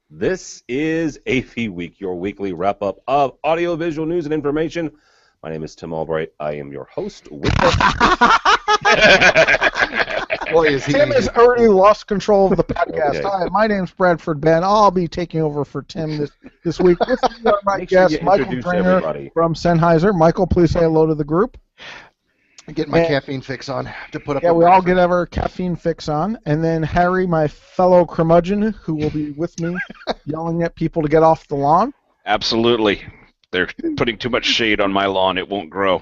This is AVWeek, your weekly wrap-up of audiovisual news and information. My name is Tim Albright. I am your host. With Boy, is he Tim has already lost control of the podcast. Okay. Hi, my name's Bradford Ben. I'll be taking over for Tim this week. With me are my Make sure guest, you Michael introduce Drainer everybody. from Sennheiser. Michael, please say hello to the group. getting my And- caffeine fix on to put up. Yeah, with we all Bradford. get our caffeine fix on. And then Harry, my fellow curmudgeon, who will be with me yelling at people to get off the lawn. Absolutely. They're putting too much shade on my lawn. It won't grow.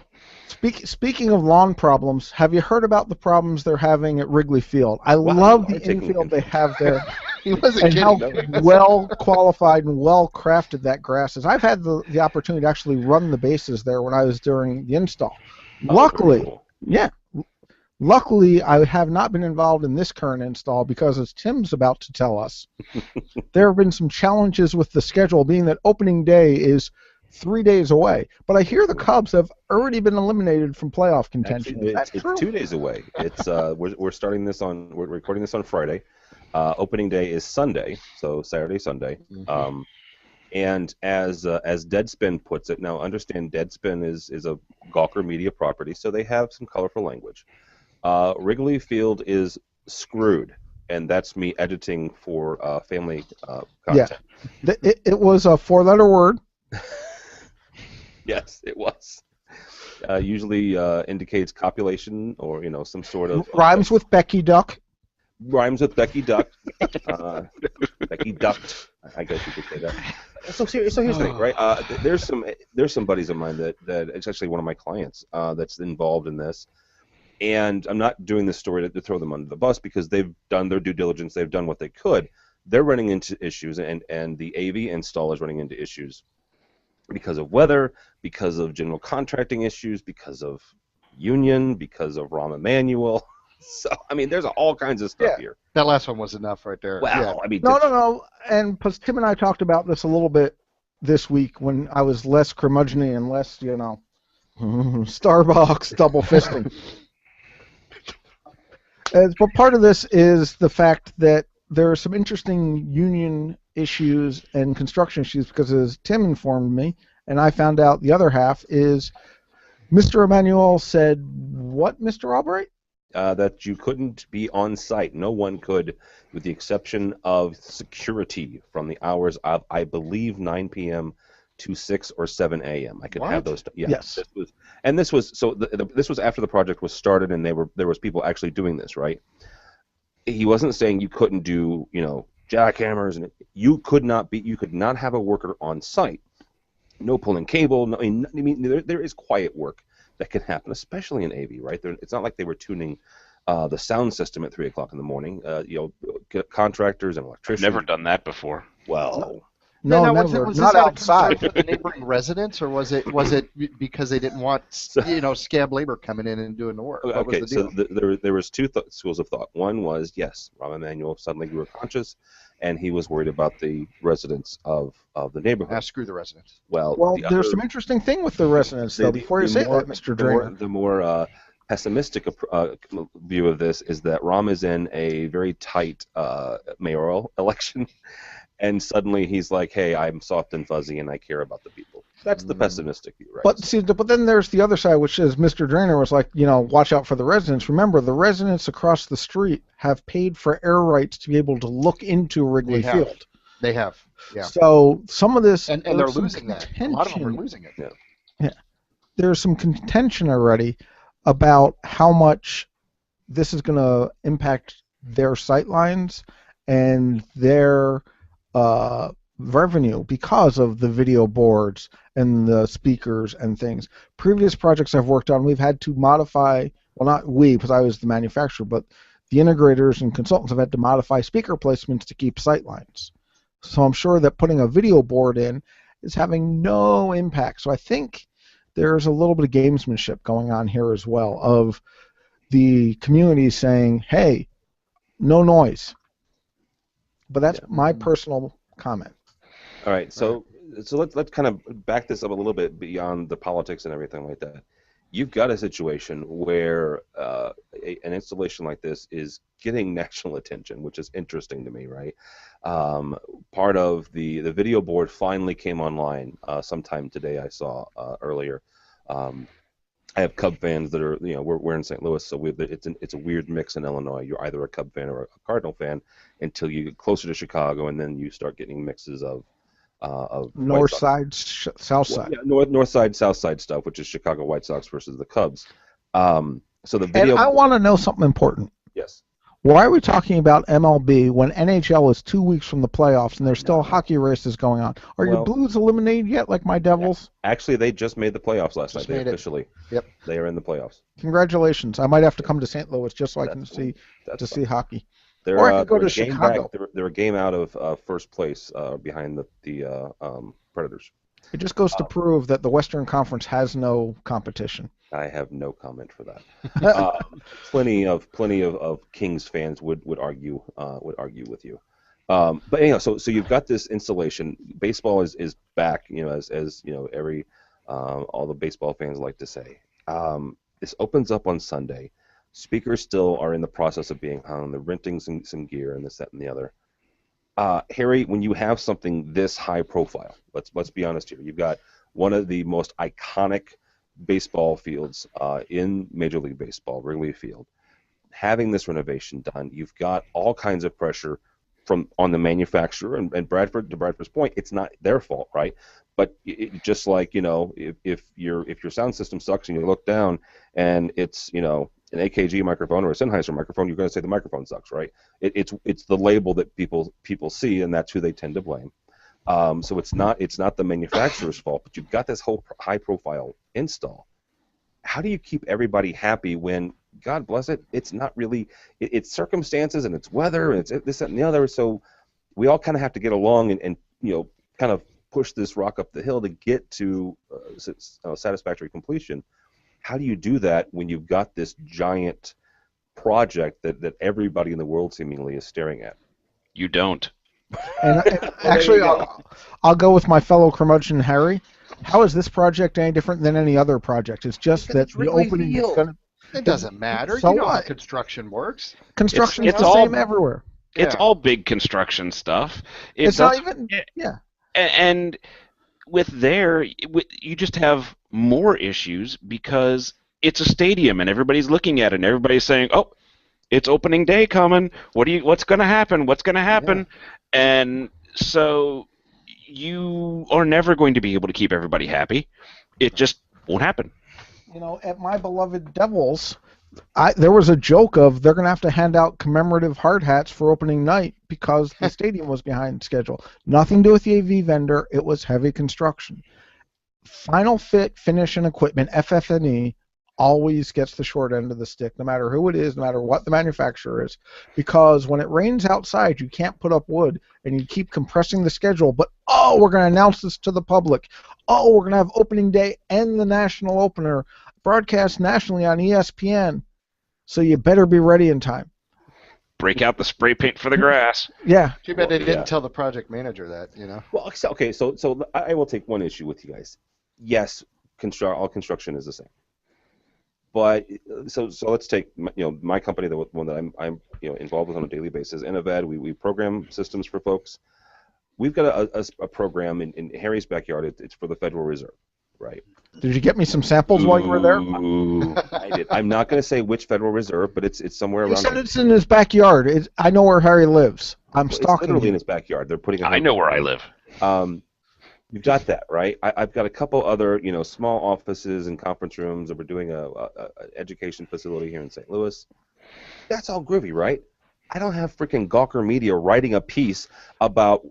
Speaking of lawn problems, have you heard about the problems they're having at Wrigley Field? I Wow, love you are the taking infield they have there. He wasn't And how kidding. though. well qualified and well crafted that grass is. I've had the opportunity to actually run the bases there when I was during the install. Luckily, very cool. yeah. Luckily, I have not been involved in this current install because, as Tim's about to tell us, there have been some challenges with the schedule, being that opening day is 3 days away. But I hear the Cubs have already been eliminated from playoff contention. Actually, Is that it's true? 2 days away. It's we're starting this on. We're recording this on Friday. Opening day is Sunday, so Saturday, Sunday. And as Deadspin puts it, now understand Deadspin is a Gawker Media property, so they have some colorful language. Wrigley Field is screwed, and that's me editing for family content. Yeah. It was a four-letter word. Yes, it was. Usually indicates copulation or some sort of Rhymes with Becky Duck. rhymes with Becky Duck. Becky Ducked, I guess you could say that. So here's the thing, right? There's some buddies of mine that it's actually one of my clients that's involved in this, and I'm not doing this story to throw them under the bus because they've done their due diligence, they've done what they could. They're running into issues, and the AV install is running into issues because of weather, because of general contracting issues, because of union, because of Rahm Emanuel. So, I mean, there's all kinds of stuff here. That last one was enough right there. Wow. I mean, No. And because Tim and I talked about this a little bit this week when I was less curmudgeon-y and less, Starbucks double fisting. But part of this is the fact that there are some interesting union issues and construction issues because, as Tim informed me, and I found out the other half, is Mr. Emanuel said, what, Mr. Albright? that you couldn't be on site. No one could, with the exception of security from the hours of, I believe, 9 p.m. to 6 or 7 a.m. I could have What? those. Yeah, Yes. This was after the project was started, and there was people actually doing this, right? He wasn't saying you couldn't do, jackhammers, and you could not have a worker on site. No pulling cable. No, I mean, there is quiet work that can happen, especially in AV, right? It's not like they were tuning the sound system at 3 o'clock in the morning. Contractors and electricians. Never done that before. Well, No, Now, never. was Not this out of outside. concern for the neighboring residents, or was it because they didn't want scab labor coming in and doing the work? What okay, was the deal? so there was two schools of thought. One was, yes, Rahm Emanuel suddenly grew conscious, and he was worried about the residents of the neighborhood. Screw the residents. Well, Well, the there's other- some interesting thing with the residents, though, before you say that, Mr. Drainer. The more pessimistic view of this is that Rahm is in a very tight mayoral election, and suddenly he's like, hey, I'm soft and fuzzy, and I care about the people. That's the pessimistic view, right? But then there's the other side, which is Mr. Drainer was like, watch out for the residents. Remember, the residents across the street have paid for air rights to be able to look into Wrigley They have. Field. They have, yeah. So some of this, And they're there's some losing that. A lot of them are losing it. There's some contention already about how much this is going to impact their sight lines and their revenue because of the video boards and the speakers and things. Previous projects I've worked on, we've had to modify, well, not we, because I was the manufacturer, but the integrators and consultants have had to modify speaker placements to keep sight lines. So I'm sure that putting a video board in is having no impact. So I think there's a little bit of gamesmanship going on here as well, of the community saying, hey, no noise. But that's my personal comment. All right, so let's kind of back this up a little bit beyond the politics and everything like that. You've got a situation where an installation like this is getting national attention, which is interesting to me, right? part of the video board finally came online sometime today. I saw earlier. I have Cub fans that are, we're in St. Louis, so it's a weird mix in Illinois. You're either a Cub fan or a Cardinal fan until you get closer to Chicago, and then you start getting mixes of North side, south side. Yeah, north side, south side stuff, which is Chicago White Sox versus the Cubs. So the video. And I want to know something important. Yes. Why are we talking about MLB when NHL is 2 weeks from the playoffs and there's still hockey races going on? Are your Blues eliminated yet, like my Devils? Actually, they just made the playoffs last night. They officially. Yep. They are in the playoffs. Congratulations! I might have to come to St. Louis just so I can see hockey. Or I could go to Chicago. They're a game out of first place behind the Predators. It just goes to prove that the Western Conference has no competition. I have no comment for that. Plenty of Kings fans would argue with you. But anyhow, so you've got this installation. Baseball is back. As every all the baseball fans like to say. This opens up on Sunday. Speakers still are in the process of being hung. They're renting some gear and this, that, and the other. Harry, when you have something this high profile, let's be honest here. You've got one of the most iconic baseball fields in Major League Baseball, Wrigley Field. Having this renovation done, you've got all kinds of pressure on the manufacturer, and Bradford, to Bradford's point, it's not their fault, right? But just like if your sound system sucks and you look down and it's an AKG microphone or a Sennheiser microphone, you're going to say the microphone sucks, right? It's the label that people see, and that's who they tend to blame. So it's not the manufacturer's fault, but you've got this whole high-profile install. How do you keep everybody happy when, God bless it, it's not really it's circumstances and it's weather and it's this, that, and the other. So we all kind of have to get along and kind of push this rock up the hill to get to satisfactory completion. How do you do that when you've got this giant project that everybody in the world seemingly is staring at? You don't. And actually, I'll go with my fellow curmudgeon Harry. How is this project any different than any other project? It's just that the opening is going to... It doesn't matter. So you know what? how construction works. Construction is it's the all- same everywhere. It's all big construction stuff. It's not even... Yeah. And with you just have more issues because it's a stadium and everybody's looking at it and everybody's saying, "Oh, it's opening day coming. What's going to happen? What's going to happen?" Yeah. And so you are never going to be able to keep everybody happy. It just won't happen. At my beloved Devils, there was a joke of they're going to have to hand out commemorative hard hats for opening night because the stadium was behind schedule. Nothing to do with the AV vendor. It was heavy construction. Final fit, finish, and equipment, FF&E, always gets the short end of the stick, no matter who it is, no matter what the manufacturer is, because when it rains outside, you can't put up wood, and you keep compressing the schedule, but, we're going to announce this to the public. We're going to have opening day and the national opener broadcast nationally on ESPN, so you better be ready in time. Break out the spray paint for the grass. Yeah. Too bad they didn't tell the project manager that, Well, okay, so I will take one issue with you guys. Yes, all construction is the same. But so let's take my company, the one that I'm involved with on a daily basis, Innovad. We program systems for folks. We've got a program in Harry's backyard. It's for the Federal Reserve, right? Did you get me some samples while you were there? I did. I'm not going to say which Federal Reserve, but it's somewhere around. He said it's in his backyard. I know where Harry lives. I'm stalking It's literally in him. his backyard. They're putting. I know where I live. You've got that, right? I've got a couple other, small offices and conference rooms, and we're doing a education facility here in St. Louis. That's all groovy, right? I don't have freaking Gawker Media writing a piece about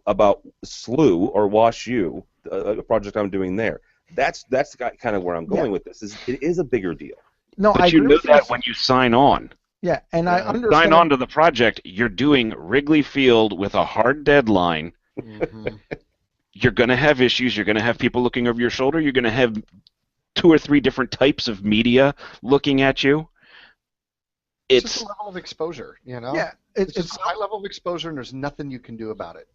SLU or Wash U, a project I'm doing there. That's kind of where I'm going with this. It is a bigger deal. No, but you know that when you sign on. Yeah, and I understand. Sign on to the project. You're doing Wrigley Field with a hard deadline. Mm-hmm. You're going to have issues. You're going to have people looking over your shoulder. You're going to have 2 or 3 different types of media looking at you. It's just a level of exposure, Yeah, it's just a high level of exposure, and there's nothing you can do about it.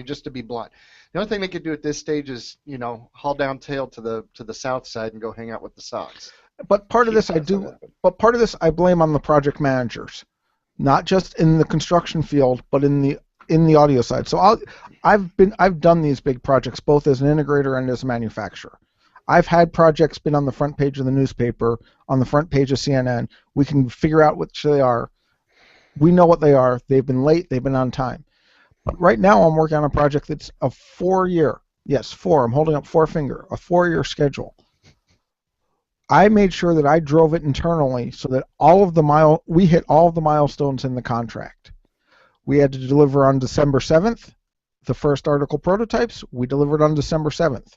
Just to be blunt, the only thing they could do at this stage is, haul down tail to the south side and go hang out with the Sox. But part of this I blame on the project managers, not just in the construction field, but in the in the audio side. So I've done these big projects both as an integrator and as a manufacturer. I've had projects been on the front page of the newspaper, on the front page of CNN. We can figure out which they are. We know what they are. They've been late. They've been on time. But right now I'm working on a project that's a 4-year. Yes, 4. I'm holding up 4-finger. A 4-year schedule. I made sure that I drove it internally so that we hit all of the milestones in the contract. We had to deliver on December 7th. The first article prototypes, we delivered on December 7th.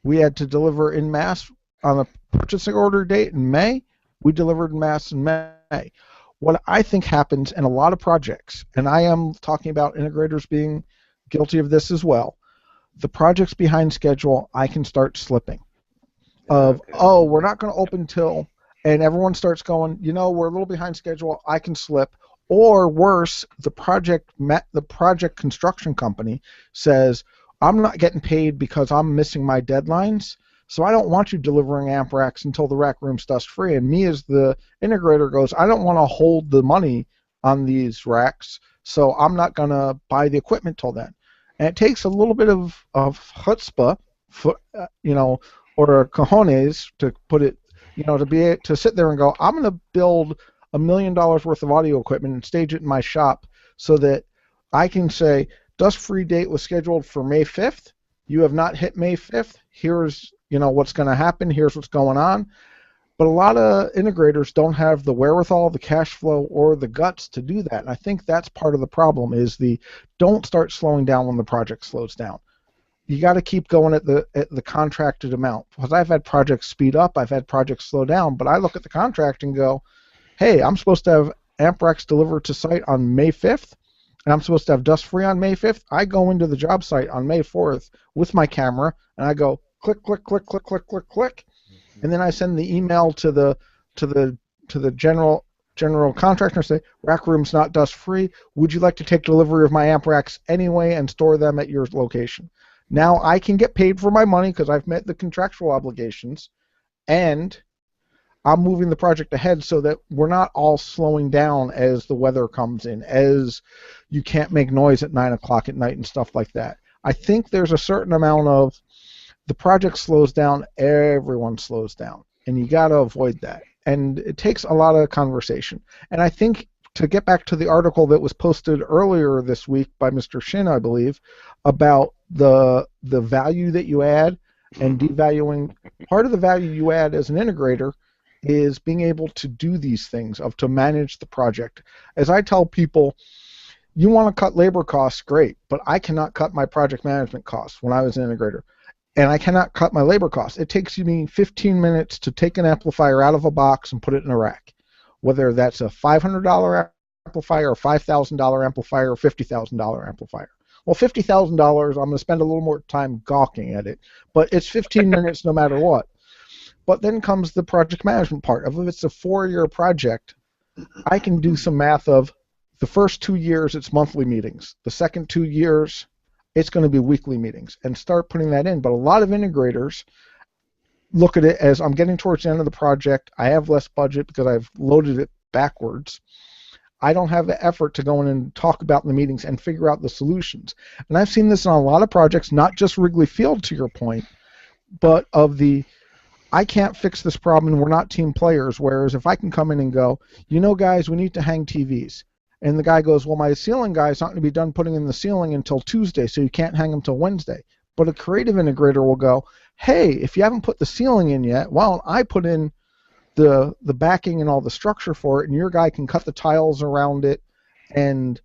We had to deliver in mass on a purchasing order date in May. We delivered in mass in May. What I think happens in a lot of projects, and I am talking about integrators being guilty of this as well, the projects behind schedule, I can start slipping. We're not going to open till, and everyone starts going, we're a little behind schedule, I can slip. Or worse, the project construction company says, I'm not getting paid because I'm missing my deadlines, so I don't want you delivering amp racks until the rack room's dust free. And me as the integrator goes, I don't want to hold the money on these racks, so I'm not going to buy the equipment till then. And it takes a little bit of chutzpah, or cojones to put it, to sit there and go, I'm going to build $1 million worth of audio equipment and stage it in my shop so that I can say, dust-free date was scheduled for May 5th. You have not hit May 5th. Here's, what's going to happen. Here's what's going on. But a lot of integrators don't have the wherewithal, the cash flow, or the guts to do that. And I think that's part of the problem is don't start slowing down when the project slows down. You got to keep going at the contracted amount. Because I've had projects speed up, I've had projects slow down, but I look at the contract and go, hey, I'm supposed to have amp racks delivered to site on May 5th, and I'm supposed to have dust free on May 5th. I go into the job site on May 4th with my camera, and I go click, click, click, click, click, click, click, and then I send the email to the general contractor and say, rack room's not dust free. Would you like to take delivery of my amp racks anyway and store them at your location? Now I can get paid for my money because I've met the contractual obligations, and I'm moving the project ahead so that we're not all slowing down as the weather comes in, as you can't make noise at 9 o'clock at night and stuff like that. I think there's a certain amount of the project slows down, everyone slows down, and you got to avoid that. And it takes a lot of conversation. And I think to get back to the article that was posted earlier this week by Mr. Shin, I believe, about the value that you add and devaluing, part of the value you add as an integrator is being able to do these things, to manage the project. As I tell people, you want to cut labor costs, great, but I cannot cut my project management costs when I was an integrator. And I cannot cut my labor costs. It takes me 15 minutes to take an amplifier out of a box and put it in a rack, whether that's a $500 amplifier, a $5,000 amplifier, or $50,000 amplifier. Well, $50,000, I'm going to spend a little more time gawking at it, but it's 15 minutes no matter what. But then comes the project management part. If it's a 4-year project, I can do some math of the first 2 years, it's monthly meetings. The second 2 years, it's going to be weekly meetings, and start putting that in. But a lot of integrators look at it as I'm getting towards the end of the project. I have less budget because I've loaded it backwards. I don't have the effort to go in and talk about in the meetings and figure out the solutions. And I've seen this on a lot of projects, not just Wrigley Field, to your point, but I can't fix this problem and we're not team players, whereas if I can come in and go, guys, we need to hang TVs. And the guy goes, well, my ceiling guy's not going to be done putting in the ceiling until Tuesday, so you can't hang them till Wednesday. But a creative integrator will go, hey, if you haven't put the ceiling in yet, well, I put in the backing and all the structure for it, and your guy can cut the tiles around it and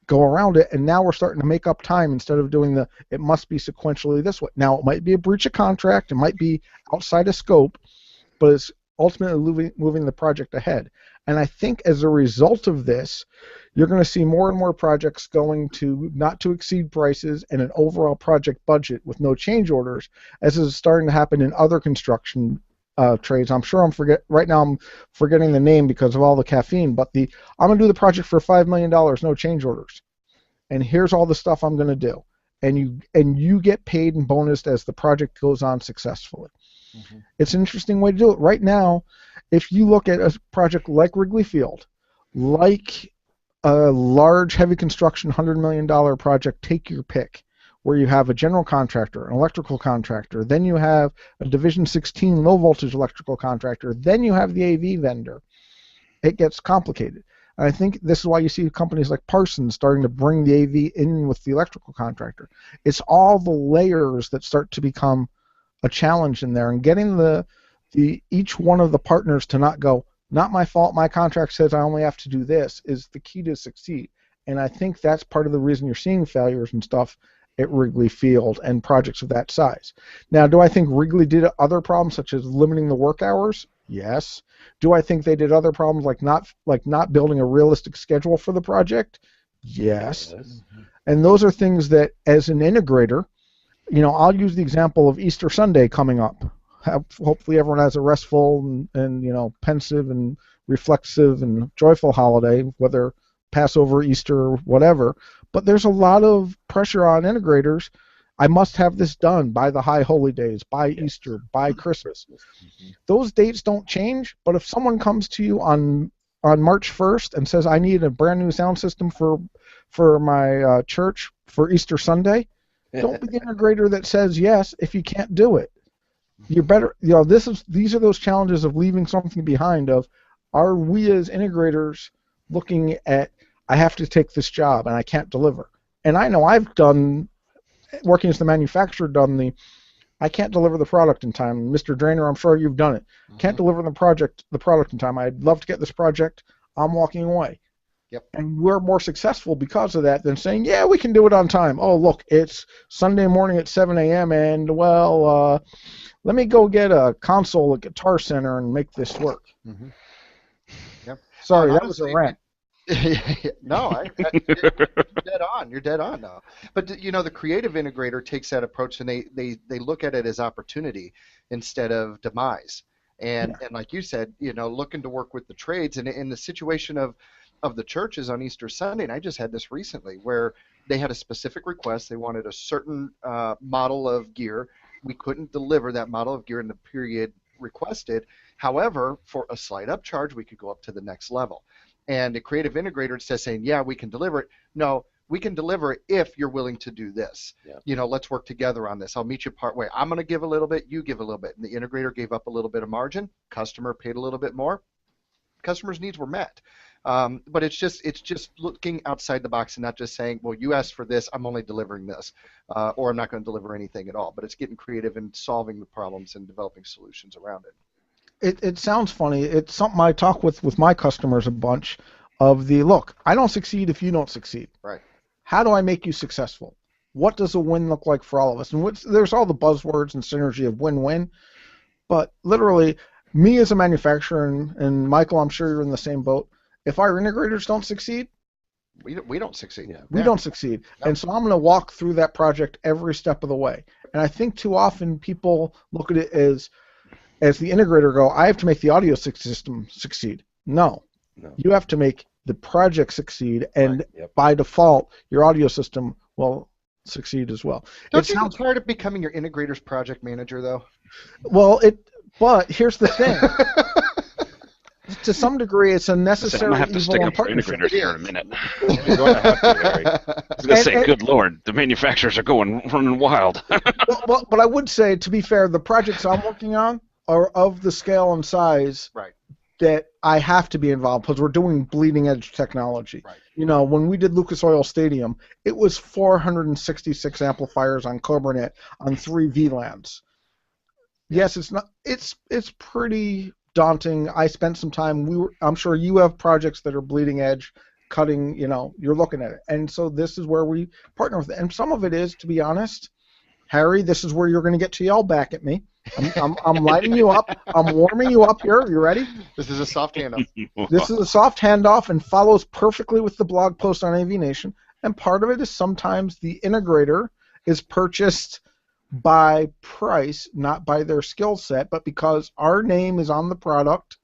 go around it, and now we're starting to make up time instead of doing it must be sequentially this way. Now, it might be a breach of contract, it might be outside of scope, but it's ultimately moving the project ahead. And I think as a result of this, you're going to see more and more projects going to not to exceed prices and an overall project budget with no change orders, as is starting to happen in other construction trades. I'm sure right now I'm forgetting the name because of all the caffeine, but I'm going to do the project for $5 million, no change orders. And here's all the stuff I'm going to do. And you get paid and bonused as the project goes on successfully. Mm-hmm. It's an interesting way to do it. Right now, if you look at a project like Wrigley Field, like a large, heavy construction, $100 million project, take your pick, where you have a general contractor, an electrical contractor, then you have a Division 16 low voltage electrical contractor, then you have the AV vendor. It gets complicated. And I think this is why you see companies like Parsons starting to bring the AV in with the electrical contractor. It's all the layers that start to become a challenge in there, and getting the each one of the partners to not go, not my fault, my contract says I only have to do this, is the key to succeed. And I think that's part of the reason you're seeing failures and stuff at Wrigley Field and projects of that size. Now, do I think Wrigley did other problems such as limiting the work hours? Yes. Do I think they did other problems like not building a realistic schedule for the project? Yes. And those are things that, as an integrator, I'll use the example of Easter Sunday coming up. Hopefully everyone has a restful and pensive and reflexive and joyful holiday, whether Passover, Easter, or whatever. But there's a lot of pressure on integrators. I must have this done by the high holy days, by Easter, by Christmas. Those dates don't change, but if someone comes to you on March 1st and says, I need a brand new sound system for my church for Easter Sunday, don't be the integrator that says yes if you can't do it. You're better. These are those challenges of leaving something behind. Are we as integrators looking at, I have to take this job and I can't deliver? And I know I've done, working as the manufacturer, I can't deliver the product in time. Mr. Drainer, I'm sure you've done it. Can't deliver the product in time. I'd love to get this project. I'm walking away. Yep. And we're more successful because of that than saying, yeah, we can do it on time. Oh, look, it's Sunday morning at 7 a.m. and, let me go get a console at Guitar Center and make this work. Mm-hmm. Yep. Sorry, that was a rant. No, you're dead on. You're dead on now. But the creative integrator takes that approach, and they look at it as opportunity instead of demise. And like you said, looking to work with the trades. And in the situation of the churches on Easter Sunday, and I just had this recently, where they had a specific request. They wanted a certain model of gear. We couldn't deliver that model of gear in the period requested. However, for a slight upcharge, we could go up to the next level. And the creative integrator, instead of saying, yeah, we can deliver it, no, we can deliver it if you're willing to do this. Yeah. Let's work together on this. I'll meet you part way. I'm going to give a little bit, you give a little bit. And the integrator gave up a little bit of margin. Customer paid a little bit more. Customer's needs were met. But it's just looking outside the box and not just saying, well, you asked for this, I'm only delivering this, or I'm not going to deliver anything at all. But it's getting creative and solving the problems and developing solutions around it. It sounds funny. It's something I talk with my customers a bunch of look, I don't succeed if you don't succeed. Right. How do I make you successful? What does a win look like for all of us? And there's all the buzzwords and synergy of win-win, but literally, me as a manufacturer, and Michael, I'm sure you're in the same boat, if our integrators don't succeed, we don't succeed. Yeah. We don't succeed. Nope. And so I'm going to walk through that project every step of the way. And I think too often people look at it as the integrator go, I have to make the audio system succeed. No. You have to make the project succeed, and by default, your audio system will succeed as well. Don't you get tired of becoming your integrator's project manager, though? Well, but here's the thing. To some degree, it's a necessary evil. I'm going to have to stick up for integrators here in a minute. You're going to have to, Larry. I was going to say, good Lord, the manufacturers are running wild. But I would say, to be fair, the projects I'm working on are of the scale and size that I have to be involved because we're doing bleeding edge technology. Right. When we did Lucas Oil Stadium, it was 466 amplifiers on CobraNet on 3 VLANs. Yes, it's not. It's pretty daunting. I spent some time. I'm sure you have projects that are bleeding edge, cutting. You're looking at it, and so this is where we partner with it. And some of it is, to be honest, Harry, this is where you're going to get to yell back at me. I'm lighting you up. I'm warming you up here. You ready? This is a soft handoff. This is a soft handoff and follows perfectly with the blog post on AV Nation. And part of it is sometimes the integrator is purchased by price, not by their skill set, but because our name is on the product,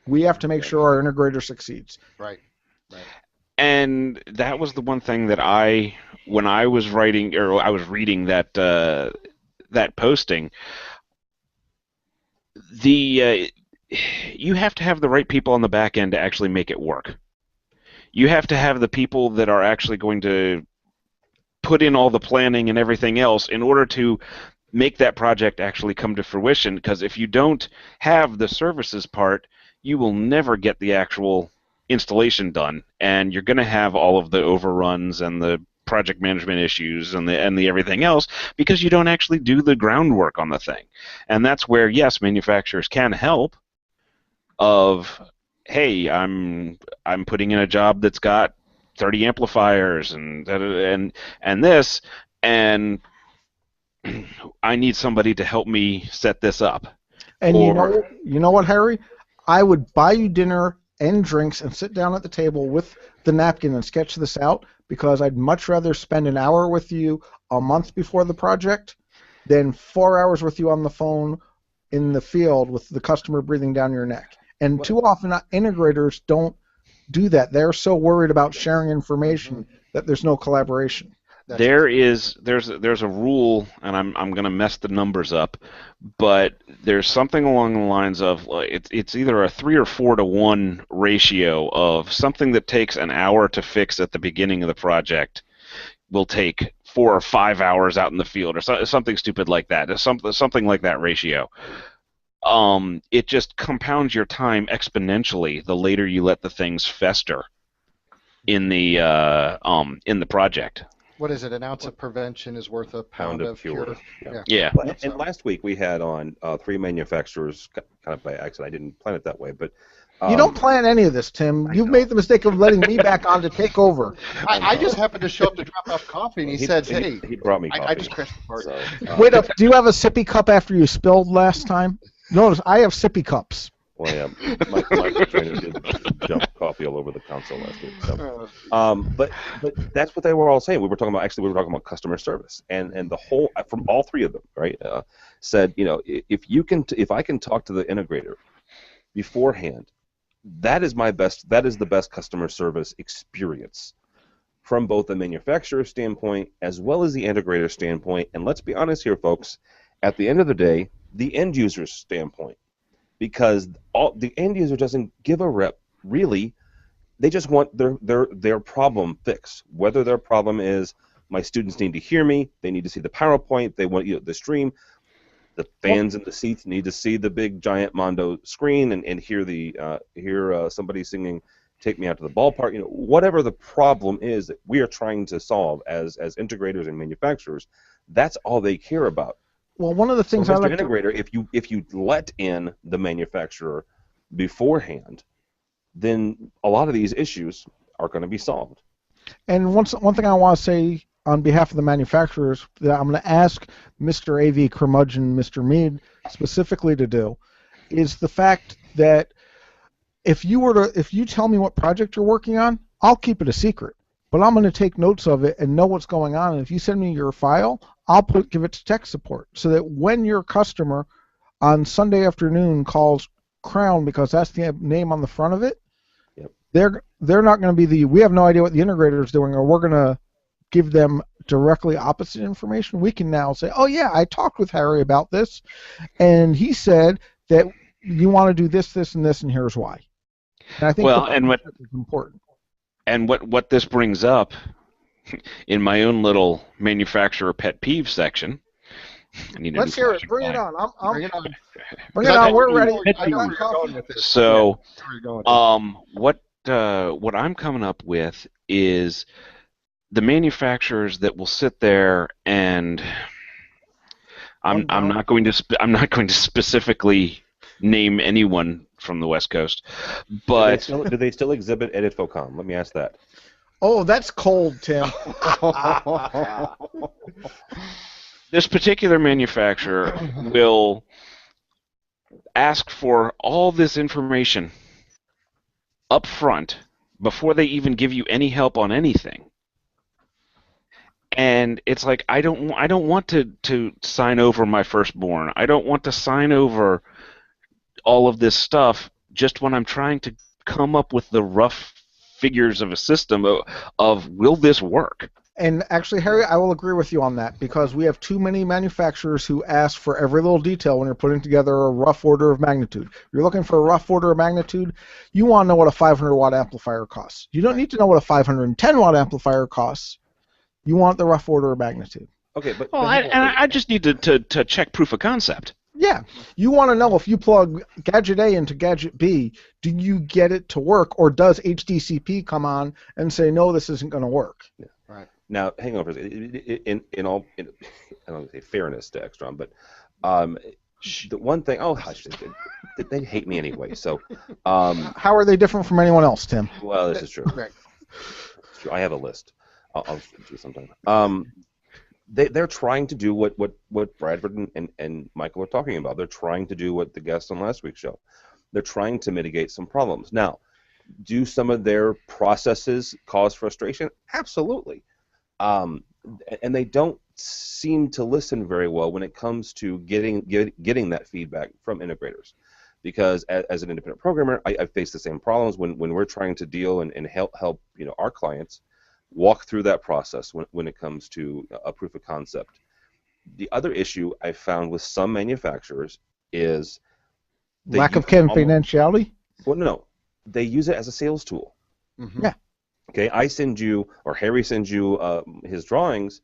we have to make sure our integrator succeeds. Right. And that was the one thing that when I was writing, or I was reading that posting, you have to have the right people on the back end to actually make it work. you have to have the people that are actually going to put in all the planning and everything else in order to make that project actually come to fruition, because if you don't have the services part, you will never get the actual installation done, and you're going to have all of the overruns and the project management issues and the everything else because you don't actually do the groundwork on the thing. And that's where, yes, manufacturers can help of, hey, I'm putting in a job that's got 30 amplifiers and this, and I need somebody to help me set this up. And you know what, Harry? I would buy you dinner and drinks and sit down at the table with the napkin and sketch this out, because I'd much rather spend an hour with you a month before the project than 4 hours with you on the phone in the field with the customer breathing down your neck. And too often integrators don't do that. They're so worried about sharing information that there's no collaboration. There's a rule, and I'm going to mess the numbers up, but there's something along the lines of it's either a 3 or 4 to 1 ratio of something that takes an hour to fix at the beginning of the project will take 4 or 5 hours out in the field, or something stupid like that. Something like that ratio. It just compounds your time exponentially the later you let the things fester in the project. What is it? An ounce of prevention is worth a pound of cure. Yeah. And last week we had on 3 manufacturers, kind of by accident. I didn't plan it that way, but you don't plan any of this, Tim. You've made the mistake of letting me back on to take over. I just happened to show up to drop off coffee, and he said, "Hey, he brought me coffee." I just crashed the party. So, Wait up. Do you have a sippy cup after you spilled last time? Notice I have sippy cups. Well, yeah, my trainer did jump coffee all over the console last week. So, but that's what they were all saying. We were talking about customer service, and the whole from all 3 of them, right? Said, if I can talk to the integrator beforehand, that is the best customer service experience from both the manufacturer standpoint as well as the integrator standpoint. And let's be honest here, folks. At the end of the day, the end user's standpoint. Because the end user doesn't give a rep, really. They just want their problem fixed. Whether their problem is my students need to hear me, they need to see the PowerPoint, they want the stream, the fans in the seats need to see the big giant Mondo screen and hear somebody singing "Take Me Out to the Ballpark." Whatever the problem is that we are trying to solve as integrators and manufacturers, that's all they care about. Well, one of the things so, I Mr. like Integrator, if you let in the manufacturer beforehand, then a lot of these issues are going to be solved. And one thing I want to say on behalf of the manufacturers that I'm going to ask Mr. AV Curmudgeon, Mr. Mead specifically to do, is the fact that if you tell me what project you're working on, I'll keep it a secret. But I'm going to take notes of it and know what's going on. And if you send me your file, I'll give it to tech support so that when your customer on Sunday afternoon calls Crown, because that's the name on the front of it, yep, they're not going to be we have no idea what the integrator is doing, or we're going to give them directly opposite information. We can now say, oh yeah, I talked with Harry about this, and he said that you want to do this, this, and this, and here's why. And I think what is important. And what this brings up in my own little manufacturer pet peeve section. Let's hear it. Bring it on. Bring it on. Bring it on. We're ready. I know where you're going with this. So, what I'm coming up with is the manufacturers that will sit there and I'm not going to specifically name anyone from the West Coast, but do they still exhibit at InfoComm? Let me ask that. Oh, that's cold, Tim. This particular manufacturer will ask for all this information up front before they even give you any help on anything. And it's like, I don't want to sign over my firstborn. I don't want to sign over all of this stuff just when I'm trying to come up with the rough figures of a system of will this work? And actually, Harry, I will agree with you on that because we have too many manufacturers who ask for every little detail when you're putting together a rough order of magnitude. If you're looking for a rough order of magnitude, you want to know what a 500-watt amplifier costs. You don't need to know what a 510-watt amplifier costs. You want the rough order of magnitude. Okay, but I just need to check proof of concept. Yeah, you want to know if you plug gadget A into gadget B, do you get it to work, or does HDCP come on and say, no, this isn't going to work? Yeah. Right. Now, hang on for a second. I don't want to say fairness to Extron, but the one thing, hush, they hate me anyway. So, how are they different from anyone else, Tim? Well, this is true. Right. It's true. I have a list. I'll do sometime. They're trying to do what Bradford and Michael are talking about. They're trying to do what the guests on last week's show. They're trying to mitigate some problems. Now, do some of their processes cause frustration? Absolutely. And they don't seem to listen very well when it comes to getting that feedback from integrators. Because as an independent programmer, I face the same problems when we're trying to deal and help our clients walk through that process when it comes to a proof of concept. The other issue I found with some manufacturers is lack of confidentiality. Well, no, they use it as a sales tool. Mm-hmm. Yeah. Okay, I send you, or Harry sends you his drawings,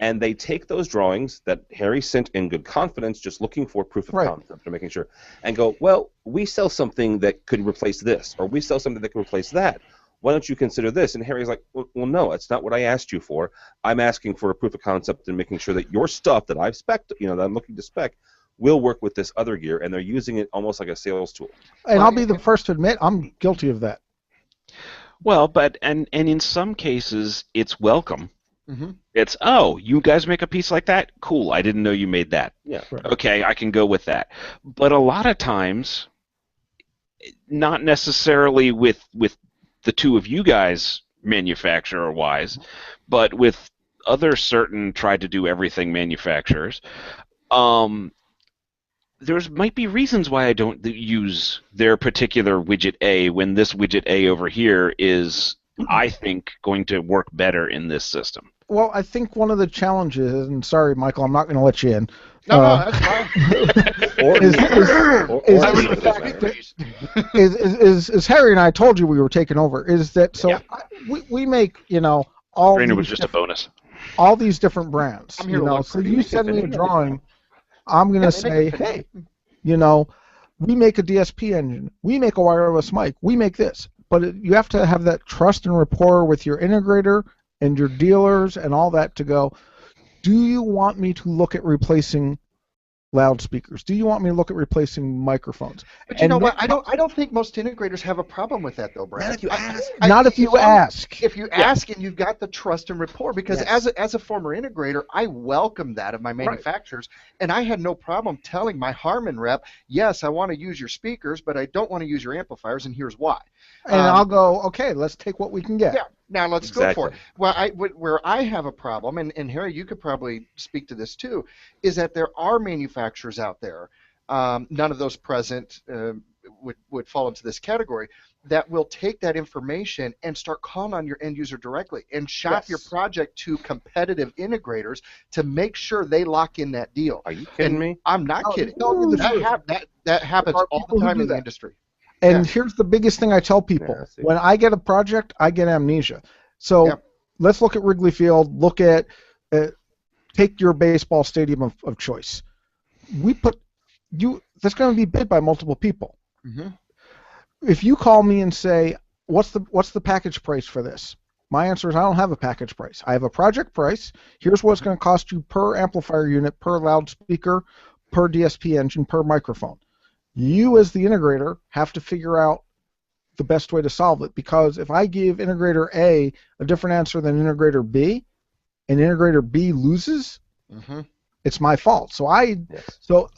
and they take those drawings that Harry sent in good confidence, just looking for proof of concept or making sure, and go, well, we sell something that could replace this, or we sell something that could replace that. Why don't you consider this? And Harry's like, well, no, it's not what I asked you for. I'm asking for a proof of concept and making sure that your stuff that I've spec'd, that I'm looking to spec, will work with this other gear, and they're using it almost like a sales tool. And I'll be the first to admit, I'm guilty of that. Well, but and in some cases, it's welcome. Mm-hmm. It's, oh, you guys make a piece like that? Cool, I didn't know you made that. Yeah. Right. Okay, I can go with that. But a lot of times, not necessarily with the two of you guys manufacturer-wise, but with other certain try-to-do-everything manufacturers, there might be reasons why I don't use their particular widget A when this widget A over here is, I think, going to work better in this system. Well, I think one of the challenges, and sorry, Michael, I'm not going to let you in. No, that's fine. Is Harry and I told you we were taking over? Is that so? Yeah. We make all. Rainer was just a bonus. All these different brands. I'm here to so you send me a drawing, I'm going to say, hey, we make a DSP engine, we make a wireless mic, we make this, but you have to have that trust and rapport with your integrator and your dealers and all that to go, do you want me to look at replacing loudspeakers? Do you want me to look at replacing microphones? But you know what? I don't think most integrators have a problem with that, though, Brad. Not if you ask. Not if you ask. If you ask and you've got the trust and rapport, because as a former integrator, I welcome that of my manufacturers, and I had no problem telling my Harman rep, yes, I want to use your speakers, but I don't want to use your amplifiers, and here's why. And I'll go, okay, let's take what we can get. Yeah. Now let's go for it. Well, where I have a problem, and Harry, you could probably speak to this too, is that there are manufacturers out there, none of those present would fall into this category, that will take that information and start calling on your end user directly and shop your project to competitive integrators to make sure they lock in that deal. Are you kidding me? I'm not kidding. That happens all the time in the industry. And here's the biggest thing I tell people. When I get a project, I get amnesia. So let's look at Wrigley Field, take your baseball stadium of choice. That's going to be bid by multiple people. Mm-hmm. If you call me and say, what's the package price for this? My answer is I don't have a package price. I have a project price. Here's what it's going to cost you per amplifier unit, per loudspeaker, per DSP engine, per microphone. You, as the integrator, have to figure out the best way to solve it, because if I give integrator A a different answer than integrator B, and integrator B loses, it's my fault. So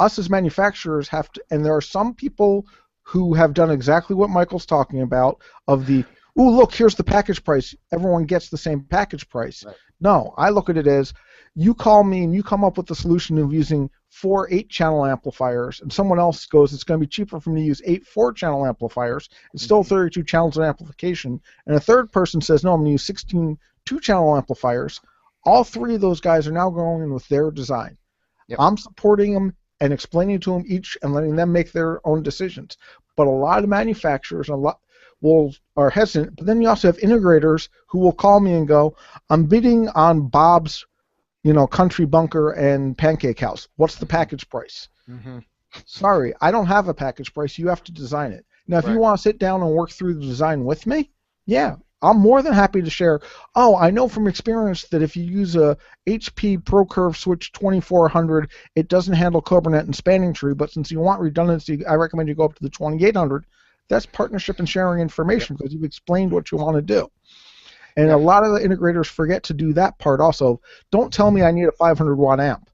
us as manufacturers have to, and there are some people who have done exactly what Michael's talking about, of the, ooh, look, here's the package price, everyone gets the same package price. Right. No, I look at it as, you call me and you come up with the solution of using 4 8-channel amplifiers, and someone else goes, it's going to be cheaper for me to use 8 4-channel amplifiers. It's still 32 channels of amplification. And a third person says, no, I'm going to use 16 2-channel amplifiers. All 3 of those guys are now going in with their design. Yep. I'm supporting them and explaining to them each and letting them make their own decisions. But a lot of manufacturers are hesitant. But then you also have integrators who will call me and go, "I'm bidding on Bob's, Country Bunker and Pancake House. What's the package price?" Mm-hmm. Sorry, I don't have a package price. You have to design it. Now, if you want to sit down and work through the design with me, yeah, I'm more than happy to share. Oh, I know from experience that if you use a HP ProCurve Switch 2400, it doesn't handle Cobra and spanning tree, but since you want redundancy, I recommend you go up to the 2800. That's partnership and sharing information because you've explained what you want to do. And a lot of the integrators forget to do that part also. Don't tell me I need a 500 watt amp.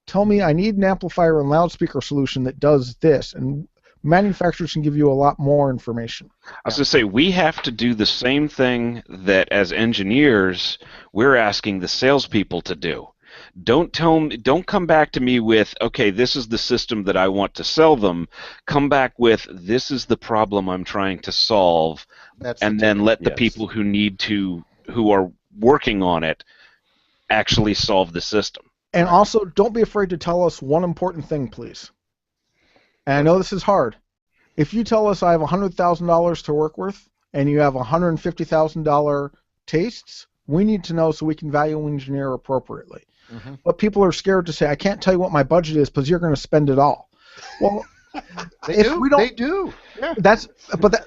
Tell me I need an amplifier and loudspeaker solution that does this, and manufacturers can give you a lot more information. I was going to say, we have to do the same thing that as engineers we're asking the salespeople to do. Don't come back to me with, okay, this is the system that I want to sell them. Come back with, this is the problem I'm trying to solve, and then let the people who are working on it actually solve the system. And also, don't be afraid to tell us one important thing, please. And I know this is hard. If you tell us I have $100,000 to work with and you have $150,000 tastes, we need to know so we can value engineer appropriately. Mm-hmm. But people are scared to say, I can't tell you what my budget is because you're going to spend it all. Well, They do. Yeah. That's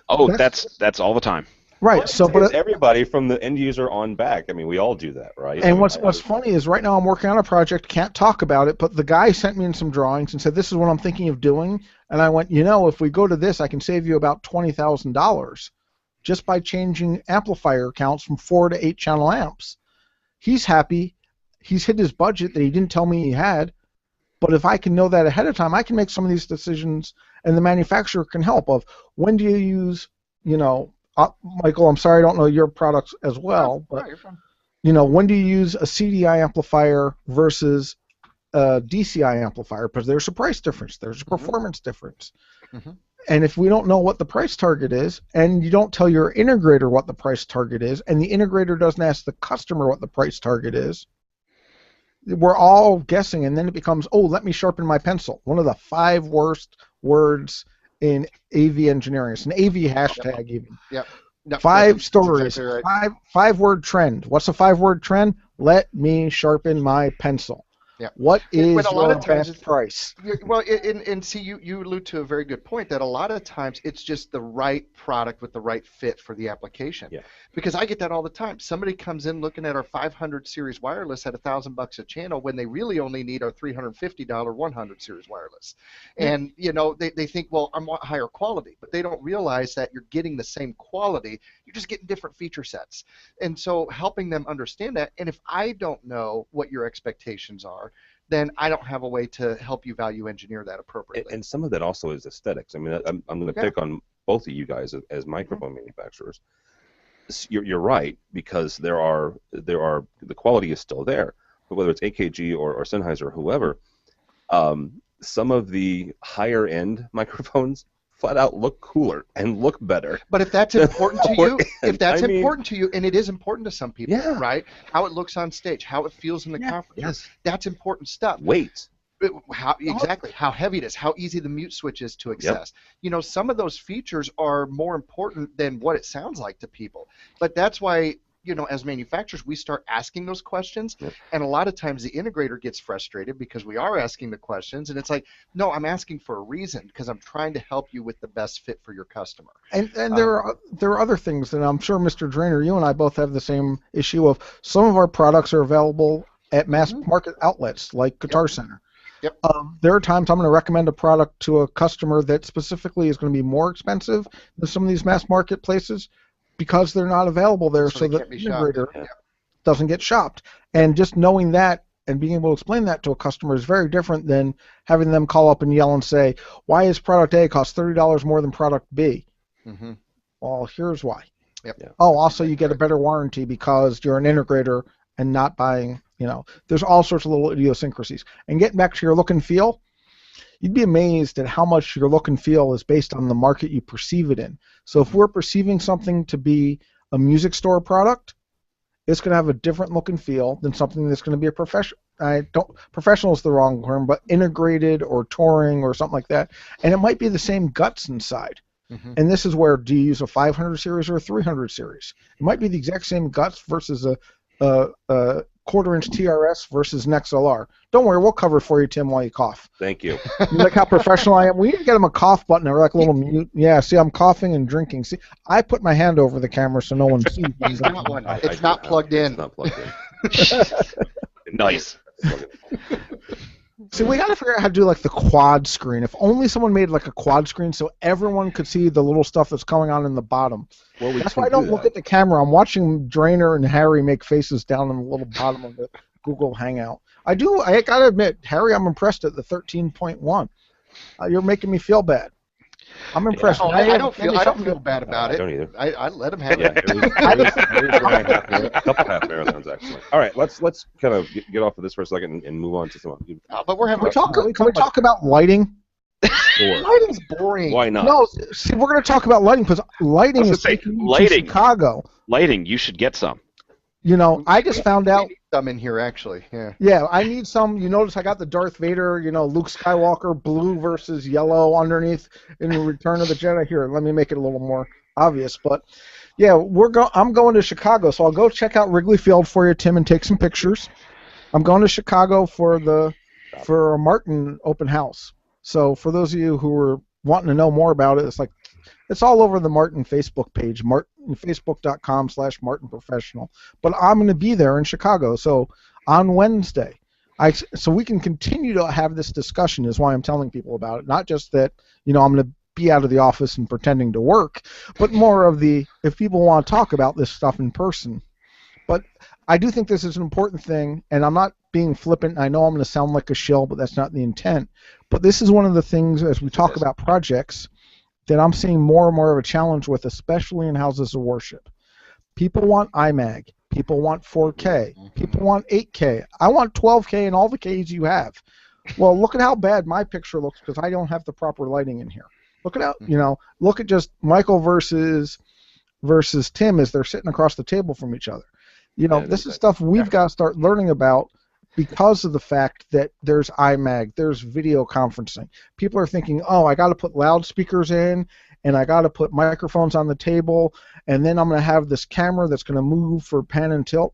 all the time. Right. Well, so, it's everybody from the end user on back. I mean, we all do that, right? And what's funny is right now I'm working on a project, can't talk about it, but the guy sent me in some drawings and said, this is what I'm thinking of doing. And I went, if we go to this, I can save you about $20,000 just by changing amplifier counts from 4 to 8 channel amps. He's happy. He's hit his budget that he didn't tell me he had. But if I can know that ahead of time, I can make some of these decisions, and the manufacturer can help. Of when do you use, Michael, I'm sorry I don't know your products as well, but when do you use a CDI amplifier versus a DCI amplifier? Because there's a price difference, there's a performance difference. Mm-hmm. And if we don't know what the price target is, and you don't tell your integrator what the price target is, and the integrator doesn't ask the customer what the price target is, we're all guessing, and then it becomes, let me sharpen my pencil. One of the 5 worst words in AV engineering. It's an AV hashtag even. Yep. 5 stories. Exactly right. 5-word trend. What's a 5-word trend? Let me sharpen my pencil. Yeah. What is your best price? Well, and see, you allude to a very good point that a lot of times it's just the right product with the right fit for the application. Yeah. Because I get that all the time. Somebody comes in looking at our 500 series wireless at $1,000 a channel when they really only need our $350 100 series wireless. And they think, well, I want higher quality, but they don't realize that you're getting the same quality. You're just getting different feature sets. And so helping them understand that. And if I don't know what your expectations are, then I don't have a way to help you value engineer that appropriately. And some of that also is aesthetics. I mean, I'm going to pick on both of you guys as microphone manufacturers. You're right, because there are the quality is still there, but whether it's AKG or Sennheiser or whoever, some of the higher end microphones flat out look cooler and look better. But if that's important to you, important to you, and it is important to some people, right? How it looks on stage, how it feels in the conference, that's important stuff. Weight. How heavy it is, how easy the mute switch is to access. Yep. Some of those features are more important than what it sounds like to people. But that's why, as manufacturers, we start asking those questions, and a lot of times the integrator gets frustrated because we are asking the questions, and it's like, no, I'm asking for a reason because I'm trying to help you with the best fit for your customer. And there are other things, and I'm sure Mr. Drainer, you and I both have the same issue of some of our products are available at mass market outlets like Guitar Center. Yep. There are times I'm going to recommend a product to a customer that specifically is going to be more expensive than some of these mass market places because they're not available there, so the integrator doesn't get shopped. And just knowing that and being able to explain that to a customer is very different than having them call up and yell and say, why is product A cost $30 more than product B? Mm-hmm. Well, here's why. Yep. Yeah. Oh, also you get a better warranty because you're an integrator and not buying, there's all sorts of little idiosyncrasies. And getting back to your look and feel, you'd be amazed at how much your look and feel is based on the market you perceive it in. So if we're perceiving something to be a music store product, it's going to have a different look and feel than something that's going to be a professional is the wrong term, but integrated or touring or something like that. And it might be the same guts inside. Mm-hmm. And this is where, do you use a 500 series or a 300 series? It might be the exact same guts versus a quarter-inch TRS versus an XLR. Don't worry, we'll cover it for you, Tim, while you cough. Thank you. You like how professional I am? We need to get him a cough button or like a little mute. Yeah, see, I'm coughing and drinking. See, I put my hand over the camera so no one sees. It's not one. It's not plugged in. It's not plugged in. Nice. See, we got to figure out how to do like the quad screen. If only someone made like a quad screen so everyone could see the little stuff that's going on in the bottom. Well, That's why I don't look at the camera. I'm watching Drainer and Harry make faces down in the little bottom of the Google Hangout. I got to admit, Harry, I'm impressed at the 13.1. You're making me feel bad. I'm impressed. Oh, I don't feel bad about it. I don't either. I let him have Yeah, it. a couple half marathons actually. All right, let's kind of get off of this for a second and move on to some. But we're having. Can we talk about lighting? Sure. Lighting's boring. Why not? No, see, we're going to talk about lighting because lighting is taking me to Chicago. Lighting, you should get some. You know, I just found out. Some in here actually. Yeah. Yeah, I need some. You notice I got the Darth Vader, Luke Skywalker blue versus yellow underneath in Return of the Jedi. Here, let me make it a little more obvious. But yeah, I'm going to Chicago, so I'll go check out Wrigley Field for you, Tim, and take some pictures. I'm going to Chicago for a Martin open house. So for those of you who are wanting to know more about it, it's all over the Martin Facebook page, facebook.com/MartinProfessional. But I'm going to be there in Chicago, so on Wednesday. So we can continue to have this discussion is why I'm telling people about it. Not just that, I'm going to be out of the office and pretending to work, but more of if people want to talk about this stuff in person. But I do think this is an important thing, and I'm not being flippant. I know I'm going to sound like a shill, but that's not the intent. But this is one of the things, as we talk about projects, that I'm seeing more and more of a challenge with, especially in houses of worship. People want iMag. People want 4K. People want 8K. I want 12K and all the Ks you have. Well, look at how bad my picture looks because I don't have the proper lighting in here. Look at how, look at just Michael versus Tim as they're sitting across the table from each other. This is stuff we've got to start learning about because of the fact that there's iMag, there's video conferencing. People are thinking, oh, I got to put loudspeakers in, and I got to put microphones on the table, and then I'm going to have this camera that's going to move for pan and tilt.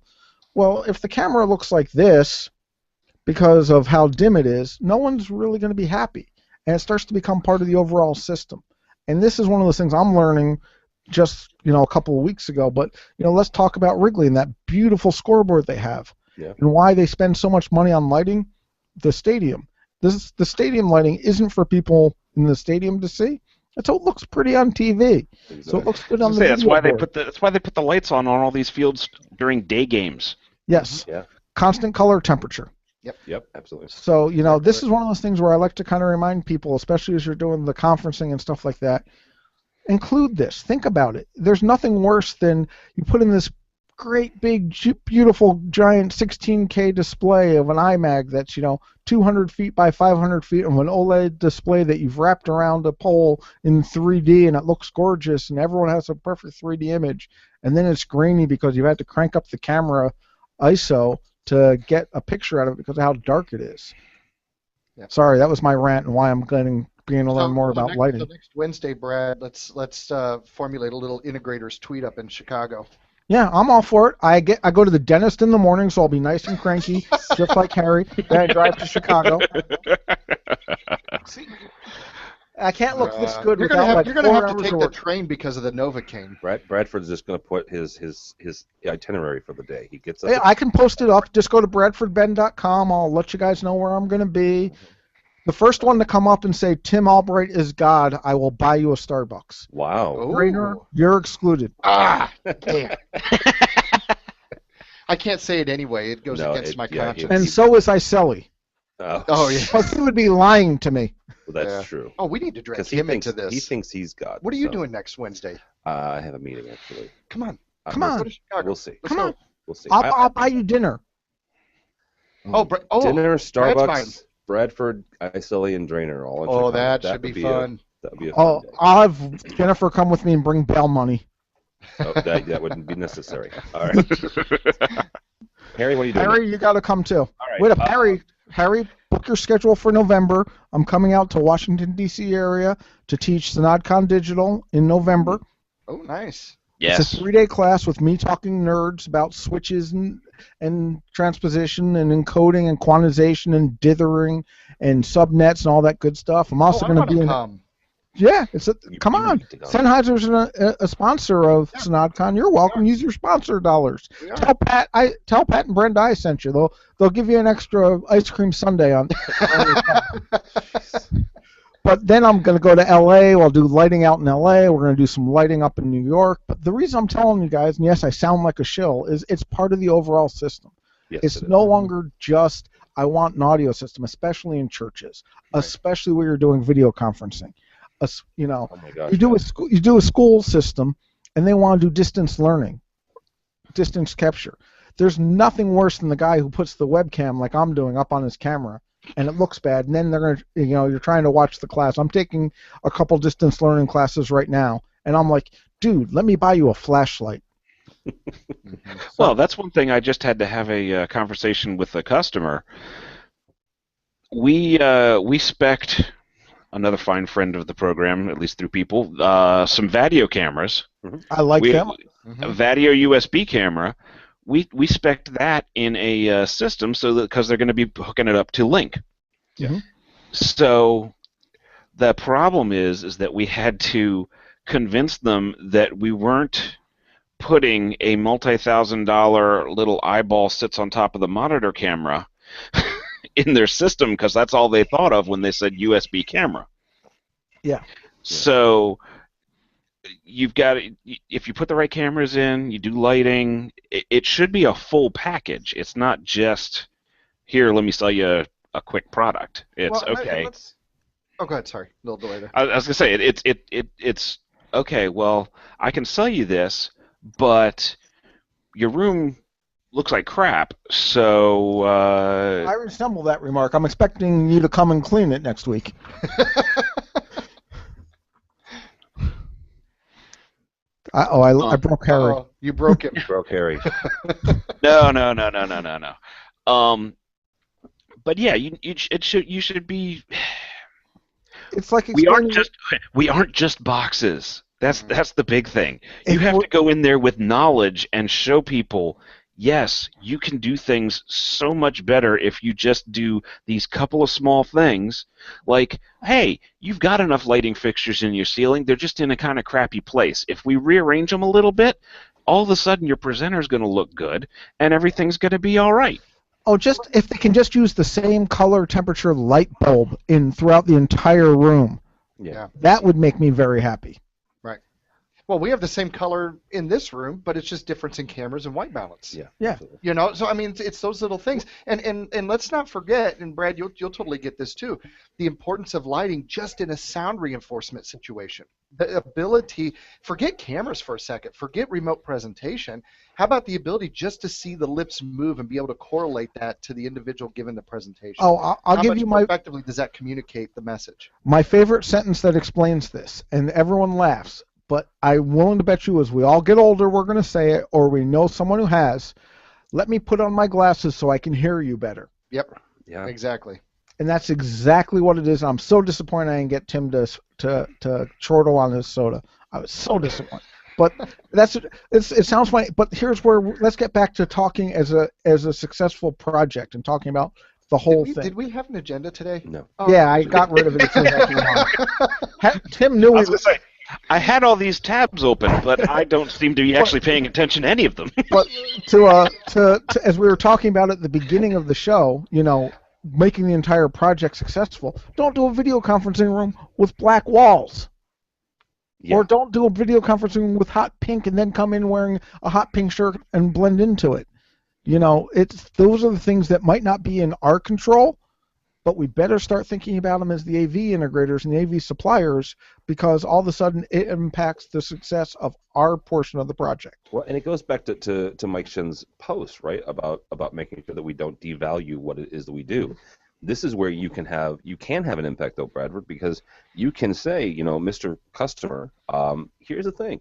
Well, if the camera looks like this because of how dim it is, no one's really going to be happy, and it starts to become part of the overall system. And this is one of those things I'm learning just a couple of weeks ago. But let's talk about Wrigley and that beautiful scoreboard they have. Yeah. And why they spend so much money on lighting the stadium. The stadium lighting isn't for people in the stadium to see. So it looks pretty on TV. Exactly. So it looks good on the that's why they put the lights on all these fields during day games. Yes. Yeah. Constant color temperature. Yep, absolutely. So, this is one of those things where I like to kind of remind people, especially as you're doing the conferencing and stuff like that, include this. Think about it. There's nothing worse than you put in this great big beautiful giant 16K display of an iMag that's 200 feet by 500 feet of an OLED display that you've wrapped around a pole in 3D and it looks gorgeous and everyone has a perfect 3D image, and then it's grainy because you've had to crank up the camera ISO to get a picture out of it because of how dark it is. Yeah. Sorry, that was my rant and why I'm beginning to learn more about lighting. So next Wednesday, Brad, let's formulate a little integrators tweet up in Chicago. Yeah, I'm all for it. I go to the dentist in the morning, so I'll be nice and cranky, just like Harry. Then I drive to Chicago. See, I can't look this good you're without You're gonna have to take the train because of the Novocaine. Bradford's just gonna put his itinerary for the day. He gets up. Yeah, I can post it up. Just go to bradfordben.com. I'll let you guys know where I'm gonna be. The first one to come up and say Tim Albright is God, I will buy you a Starbucks. Wow. Trainer, you're excluded. Damn. I can't say it anyway. It goes against my conscience. And so is Iselli. Oh yeah. Well, he would be lying to me. Well, that's true. Oh, we need to drag him into this. He thinks he's God. What are you doing next Wednesday? I have a meeting actually. Come on. Go to Chicago. We'll see. Come on. We'll see. I'll buy you dinner. Dinner, Starbucks, Bradford, Iselli, and Drainer all in Chicago. That should be fun. That'd be a fun day. I'll have Jennifer come with me and bring bail money. Oh, that wouldn't be necessary. All right. Harry, what are you doing? Harry, you got to come too. All right. Wait up, Harry, book your schedule for November. I'm coming out to Washington, D.C. area to teach SynodCon Digital in November. Oh, nice. Yes. It's a 3-day class with me talking nerds about switches and transposition and encoding and quantization and dithering and subnets and all that good stuff. I'm also going to be in. Yeah, come on. Sennheiser's a sponsor of SynodCon. You're welcome. Use your sponsor dollars. Yeah. Tell Pat and Brenda I sent you. They'll give you an extra ice cream sundae on. But then I'm going to go to LA. We'll do lighting out in LA. We're going to do some lighting up in New York. But the reason I'm telling you guys, and yes, I sound like a shill, is it's part of the overall system. Yes, it's no longer just I want an audio system, especially in churches, especially where you're doing video conferencing. Oh my gosh, you do a school system, and they want to do distance learning, distance capture. There's nothing worse than the guy who puts the webcam like I'm doing up on his camera, and it looks bad. And then they're gonna, you're trying to watch the class. I'm taking a couple distance learning classes right now, and I'm like, dude, let me buy you a flashlight. Well, that's one thing. I just had to have a conversation with a customer. We spec'd another fine friend of the program, at least through people, some Vadio cameras. I like them. A Vadio USB camera. We spec'd that in a system so that because they're going to be hooking it up to Link. Yeah. So the problem is that we had to convince them that we weren't putting a multi-$1,000 little eyeball sits on top of the monitor camera in their system because that's all they thought of when they said USB camera. Yeah. So you've got, if you put the right cameras in, you do lighting, it should be a full package. It's not just, here, let me sell you a quick product. It's okay. Oh, go ahead. Sorry, a little delay there. I was gonna say it's okay. Well, I can sell you this, but your room looks like crap. So I resemble that remark. I'm expecting you to come and clean it next week. I broke Harry. Oh, you broke him. Broke Harry. No. But yeah, you should be. It's like we aren't just boxes. That's the big thing. You have to go in there with knowledge and show people, yes, you can do things so much better if you just do these couple of small things. Like, hey, you've got enough lighting fixtures in your ceiling. They're just in a kind of crappy place. If we rearrange them a little bit, all of a sudden your presenter's going to look good and everything's going to be all right. Oh, just if they can just use the same color temperature light bulb throughout the entire room. Yeah. That would make me very happy. Right. Well, we have the same color in this room, but it's just difference in cameras and white balance. Yeah. So I mean, it's those little things. And let's not forget, and Brad, you'll totally get this too, the importance of lighting just in a sound reinforcement situation. The ability, forget cameras for a second, forget remote presentation. How about the ability just to see the lips move and be able to correlate that to the individual given the presentation? Oh, I'll give you How effectively does that communicate the message? My favorite sentence that explains this, and everyone laughs, but I'm willing to bet you as we all get older, we're going to say it, or we know someone who has, let me put on my glasses so I can hear you better. Yep. Yeah. Exactly. And that's exactly what it is. I'm so disappointed I didn't get Tim to chortle on his soda. I was so disappointed. But it sounds funny. But here's where let's get back to talking as a successful project and talking about the whole thing. Did we have an agenda today? No. Oh. Yeah, I got rid of it as soon as I came on. Tim knew I was going to say, I had all these tabs open, but I don't seem to be actually paying attention to any of them. But to as we were talking about at the beginning of the show, making the entire project successful, don't do a video conferencing room with black walls. Yeah. Or don't do a video conferencing room with hot pink and then come in wearing a hot pink shirt and blend into it. Those are the things that might not be in our control, but we better start thinking about them as the AV integrators and the AV suppliers, because all of a sudden it impacts the success of our portion of the project. Well, and it goes back to Mike Shin's post, right, about making sure that we don't devalue what it is that we do. This is where you can have an impact, though, Bradford, because you can say, Mr. Customer, here's the thing.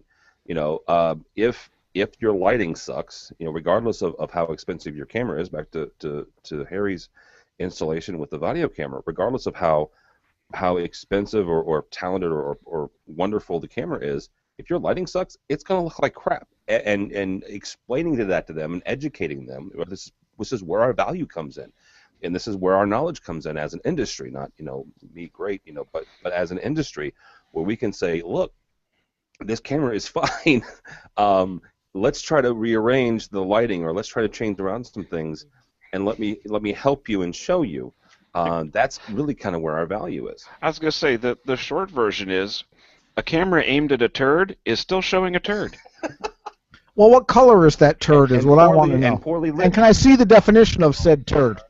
If your lighting sucks, regardless of how expensive your camera is, back to Harry's installation with the video camera, regardless of how expensive or talented or wonderful the camera is, if your lighting sucks, it's going to look like crap. And explaining to them and educating them, this is where our value comes in, and this is where our knowledge comes in as an industry, not me great, but as an industry, where we can say, look, this camera is fine. Let's try to rearrange the lighting, or let's try to change around some things, and let me help you and show you. That's really kind of where our value is. I was going to say that the short version is a camera aimed at a turd is still showing a turd. Well, what color is that turd is what I want to know. And poorly lit. And can I see the definition of said turd?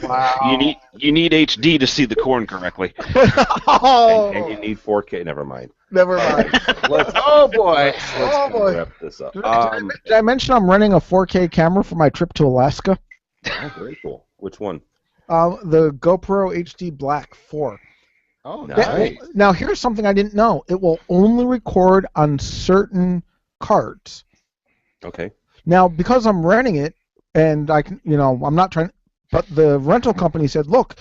Wow. You need HD to see the corn correctly. And you need 4K. Never mind. Never mind. Oh boy. Let's wrap this up. Did I mention I'm renting a 4K camera for my trip to Alaska? Oh, very cool. Which one? The GoPro HD Black 4. Oh, Nice. Now, here's something I didn't know. It will only record on certain cards. Okay. Now, because I'm renting it, and I can, I'm not trying, but the rental company said, look,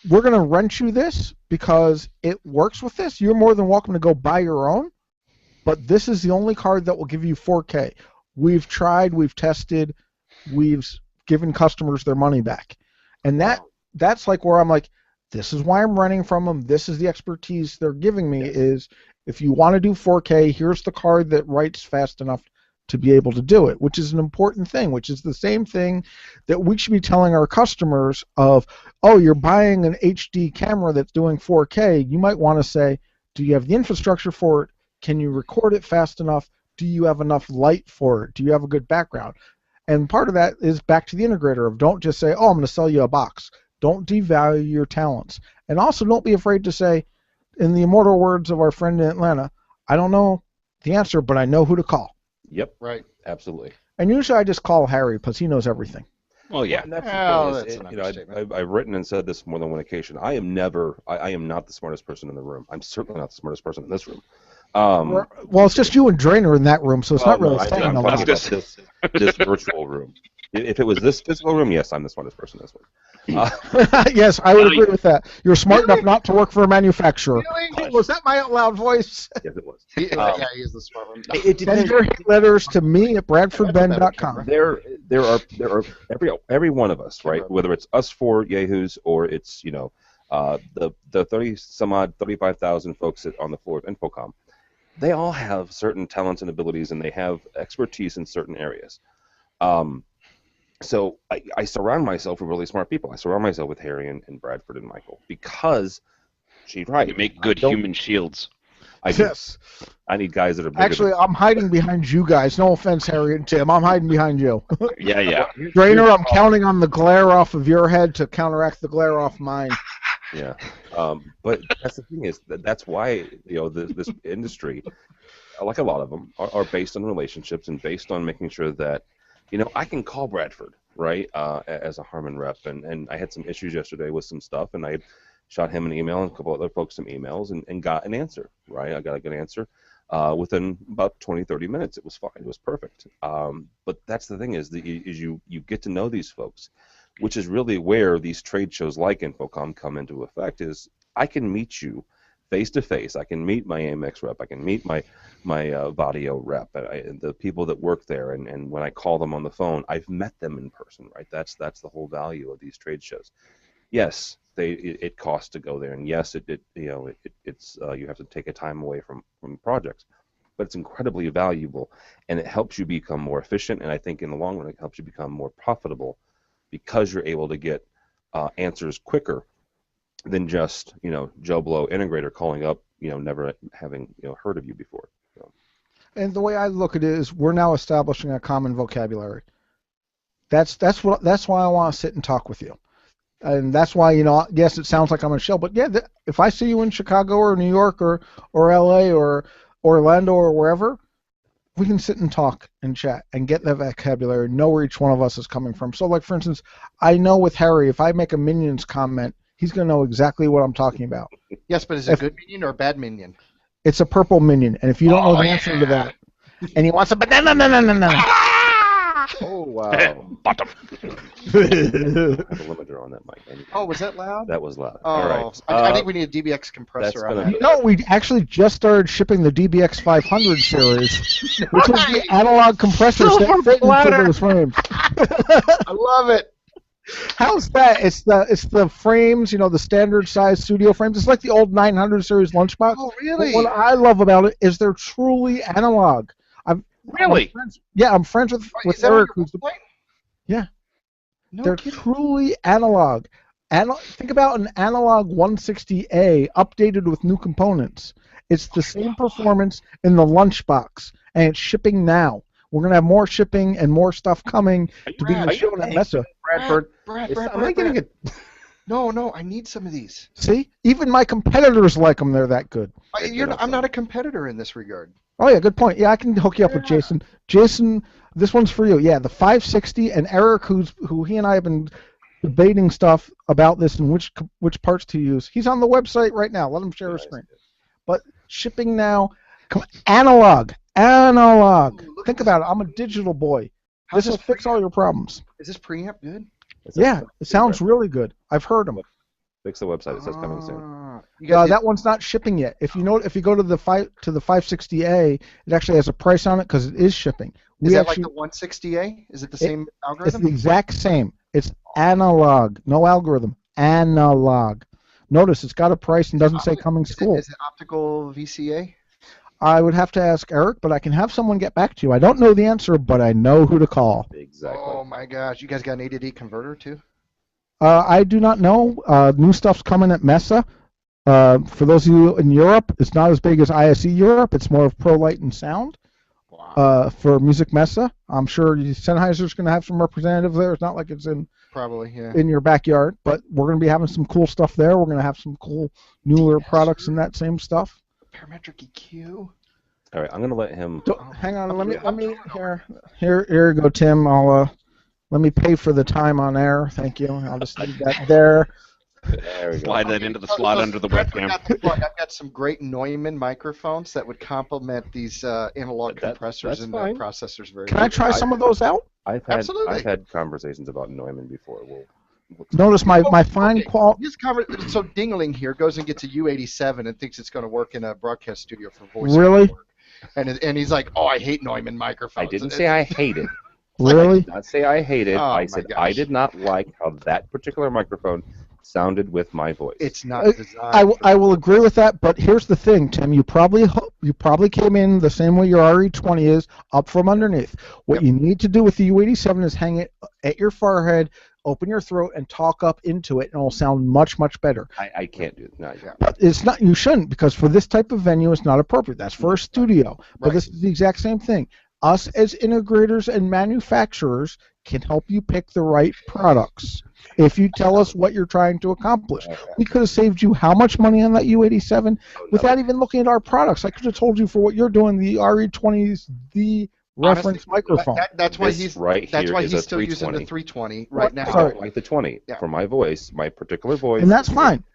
we're going to rent you this because it works with this. You're more than welcome to go buy your own, but this is the only card that will give you 4K. We've tried, we've tested, we've given customers their money back. And that's like where I'm like, this is why I'm renting from them. This is the expertise they're giving me is if you want to do 4K, here's the card that writes fast enough to be able to do it, which is an important thing, which is the same thing that we should be telling our customers of, oh, you're buying an HD camera that's doing 4K. You might want to say, do you have the infrastructure for it? Can you record it fast enough? Do you have enough light for it? Do you have a good background? And part of that is back to the integrator of don't just say, oh, I'm going to sell you a box. Don't devalue your talents. And also don't be afraid to say, in the immortal words of our friend in Atlanta, I don't know the answer, but I know who to call. Yep. Right. Absolutely. And usually I just call Harry because he knows everything. Well, yeah. And that's the Well, thing is, that's an understatement. I've written and said this more than one occasion. I am not the smartest person in the room. I'm certainly not the smartest person in this room. Well, it's just you and Drainer in that room, so it's not really saying I'm a talking lot. about this virtual room. If it was this physical room, yes, I'm the smartest person in this one. Yes, I would agree with that. You're smart enough not to work for a manufacturer. Really? Was that my out loud voice? Yes, it was. He is the smart one. It Send depends. your hate letters to me at bradfordben.com. There are every one of us, right? Whether it's us four yahoos or it's the 35,000 folks on the floor of Infocom, they all have certain talents and abilities, and they have expertise in certain areas. So I surround myself with really smart people. I surround myself with Harry and Bradford and Michael because she's right. You make good human shields. Yes. I need guys that are bigger Actually, I'm hiding behind you guys. No offense, Harry and Tim. I'm hiding behind you. Yeah. Drainer, I'm counting on the glare off of your head to counteract the glare off mine. Yeah, but that's the thing is that's why this industry, like a lot of them, are based on relationships and based on making sure that I can call Bradford right as a Harman rep, and I had some issues yesterday with some stuff, and I shot him an email and a couple other folks some emails and got an answer. Right, I got a good answer within about 20-30 minutes. It was fine. It was perfect. But that's the thing is you get to know these folks, which is really where these trade shows like Infocom come into effect. Is I can meet you face to face. I can meet my AMX rep. I can meet my Vadio rep, and the people that work there. And when I call them on the phone, I've met them in person. Right. That's the whole value of these trade shows. Yes, it costs to go there, and yes, it's you have to take a time away from projects, but it's incredibly valuable, and it helps you become more efficient. And I think in the long run, it helps you become more profitable, because you're able to get answers quicker than just Joe Blow integrator calling up never having heard of you before. So. And the way I look at it is we're now establishing a common vocabulary. That's why I want to sit and talk with you, and that's why yes, it sounds like I'm a shell, but yeah, if I see you in Chicago or New York or LA or Orlando or wherever, we can sit and talk and chat and get that vocabulary, know where each one of us is coming from. So, like, for instance, I know with Harry, if I make a Minions comment, he's going to know exactly what I'm talking about. Yes, but is it a good minion or a bad minion? It's a purple minion, and if you don't know the answer to that, and he wants a banana, Oh, wow. Bottom. I have a limiter on that mic. Anyway. Oh, was that loud? That was loud. Oh, All right. I think we need a DBX compressor on that. You know, we actually just started shipping the DBX 500 series, which is the analog compressors that fit into those frames. I love it. How's that? It's the frames, you know, the standard size studio frames. It's like the old 900 series lunchbox. Oh, really? But what I love about it is they're truly analog. Really? I'm friends with Is that Eric. on your website? Yeah. No They're kidding. truly analog. Think about an analog 160A updated with new components. It's the same performance in the lunchbox, and it's shipping now. We're going to have more shipping and more stuff coming to be shown at Mesa. Bradford. Brad, Am I getting it? No, I need some of these. See? Even my competitors like them. They're that good. I'm not a competitor in this regard. Oh, yeah, good point. Yeah, I can hook you up with Jason. Jason, this one's for you. Yeah, the 560 and Eric, who he and I have been debating stuff about this and which parts to use. He's on the website right now. Let him share his screen. But shipping now, analog. Ooh, Think about it. I'm a digital boy. This will fix all your problems. Is this preamp good? Yeah, it sounds really good. I've heard them. Fix the website. It says coming soon. That one's not shipping yet. If you go to the 560A, it actually has a price on it because it is shipping. Is that like the 160A? Is it the same algorithm? It's the exact same. It's analog, no algorithm. Analog. Notice it's got a price and doesn't say coming soon. Is it optical VCA? I would have to ask Eric, but I can have someone get back to you. I don't know the answer, but I know who to call. Exactly. Oh my gosh, you guys got an A to D converter too? I do not know. New stuff's coming at Mesa. For those of you in Europe, it's not as big as ISE Europe. It's more of Pro Light and Sound. Wow. For Music Mesa, I'm sure Sennheiser's going to have some representatives there. It's not like it's in your backyard, but we're going to be having some cool stuff there. We're going to have some cool newer products and that same stuff. Parametric EQ. All right, I'm going to let him. Hang on, let me here you go, Tim. Let me pay for the time on air. Thank you. I'll just leave that there. There we go. Slide that into the slot under the webcam. I've got some great Neumann microphones that would complement these analog compressors and processors very well. Can I try some of those out? Absolutely. I've had conversations about Neumann before. Notice my fine quality. So Dingling here goes and gets a U87 and thinks it's going to work in a broadcast studio for voice. Really? And he's like, oh, I hate Neumann microphones. I didn't say I hate it. Really? I did not say I hate it. Oh, I said I did not like how that particular microphone sounded with my voice. It's not designed. I will agree with that, but here's the thing, Tim. You probably came in the same way your RE20 is, up from underneath. What you need to do with the U87 is hang it at your forehead, open your throat, and talk up into it, and it'll sound much, much better. I can't do it. No, But it's not. You shouldn't, because for this type of venue, it's not appropriate. That's for a studio. But this is the exact same thing. Us as integrators and manufacturers can help you pick the right products if you tell us what you're trying to accomplish. We could have saved you how much money on that U87 without even looking at our products. I could have told you for what you're doing, the RE20 is the reference microphone. That's why he's still using the 320 right now. I don't like the 20 for my voice, my particular voice. And that's fine.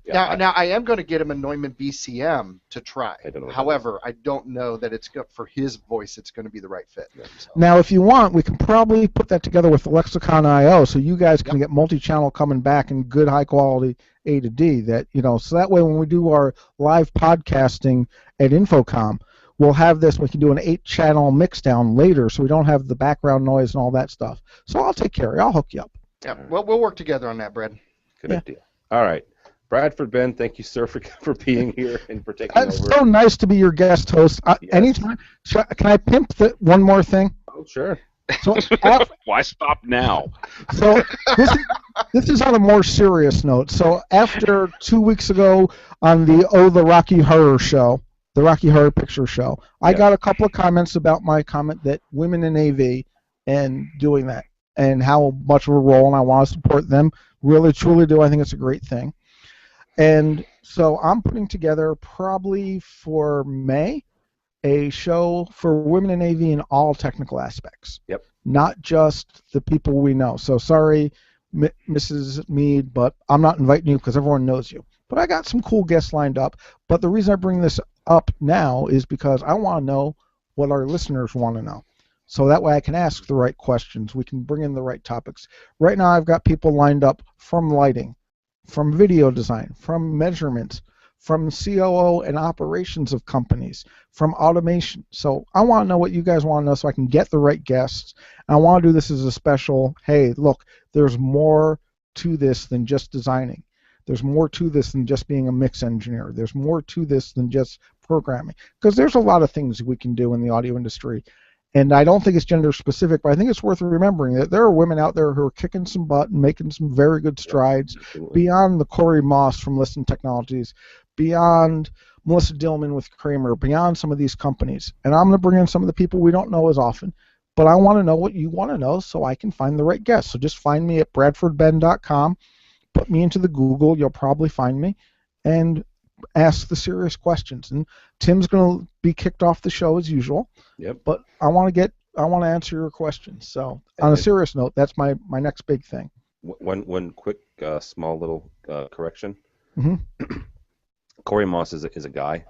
Now I am going to get him a Neumann BCM to try. However, I don't know that it's good for his voice. It's going to be the right fit. So. Now, if you want, we can probably put that together with the Lexicon IO, so you guys can get multi-channel coming back in good, high-quality A to D. So that way, when we do our live podcasting at Infocom, we'll have this. We can do an 8-channel mix down later, so we don't have the background noise and all that stuff. So I'll take care of you. I'll hook you up. Yeah, well, we'll work together on that, Brad. Good idea. All right. Bradford, Ben, thank you, sir, for being here and for taking over. It's so nice to be your guest host. Anytime. Can I pimp one more thing? Oh, sure. So why stop now? So this is on a more serious note. So after 2 weeks ago on the Rocky Horror Show, the Rocky Horror Picture Show, I got a couple of comments about my comment that women in AV and doing that and how much of a role, and I want to support them. Really, truly do. I think it's a great thing. And so I'm putting together probably for May a show for women in AV in all technical aspects. Yep. Not just the people we know. So sorry, Mrs. Mead, but I'm not inviting you because everyone knows you. But I got some cool guests lined up. But the reason I bring this up now is because I want to know what our listeners want to know. So that way I can ask the right questions. We can bring in the right topics. Right now I've got people lined up from lighting, from video design, from measurements, from COO and operations of companies, from automation. So I want to know what you guys want to know so I can get the right guests. And I want to do this as a special, hey, look, there's more to this than just designing. There's more to this than just being a mix engineer. There's more to this than just programming. Because there's a lot of things we can do in the audio industry. And I don't think it's gender specific, but I think it's worth remembering that there are women out there who are kicking some butt and making some very good strides beyond the Corey Moss from Listen Technologies, beyond Melissa Dillman with Kramer, beyond some of these companies. And I'm going to bring in some of the people we don't know as often. But I want to know what you want to know so I can find the right guest. So just find me at bradfordben.com. Put me into the Google. You'll probably find me. And ask the serious questions. And Tim's going to be kicked off the show as usual. Yep. But I want to answer your questions. So on a serious note, that's my next big thing. One quick small little correction. Mm-hmm. Corey Moss is a guy.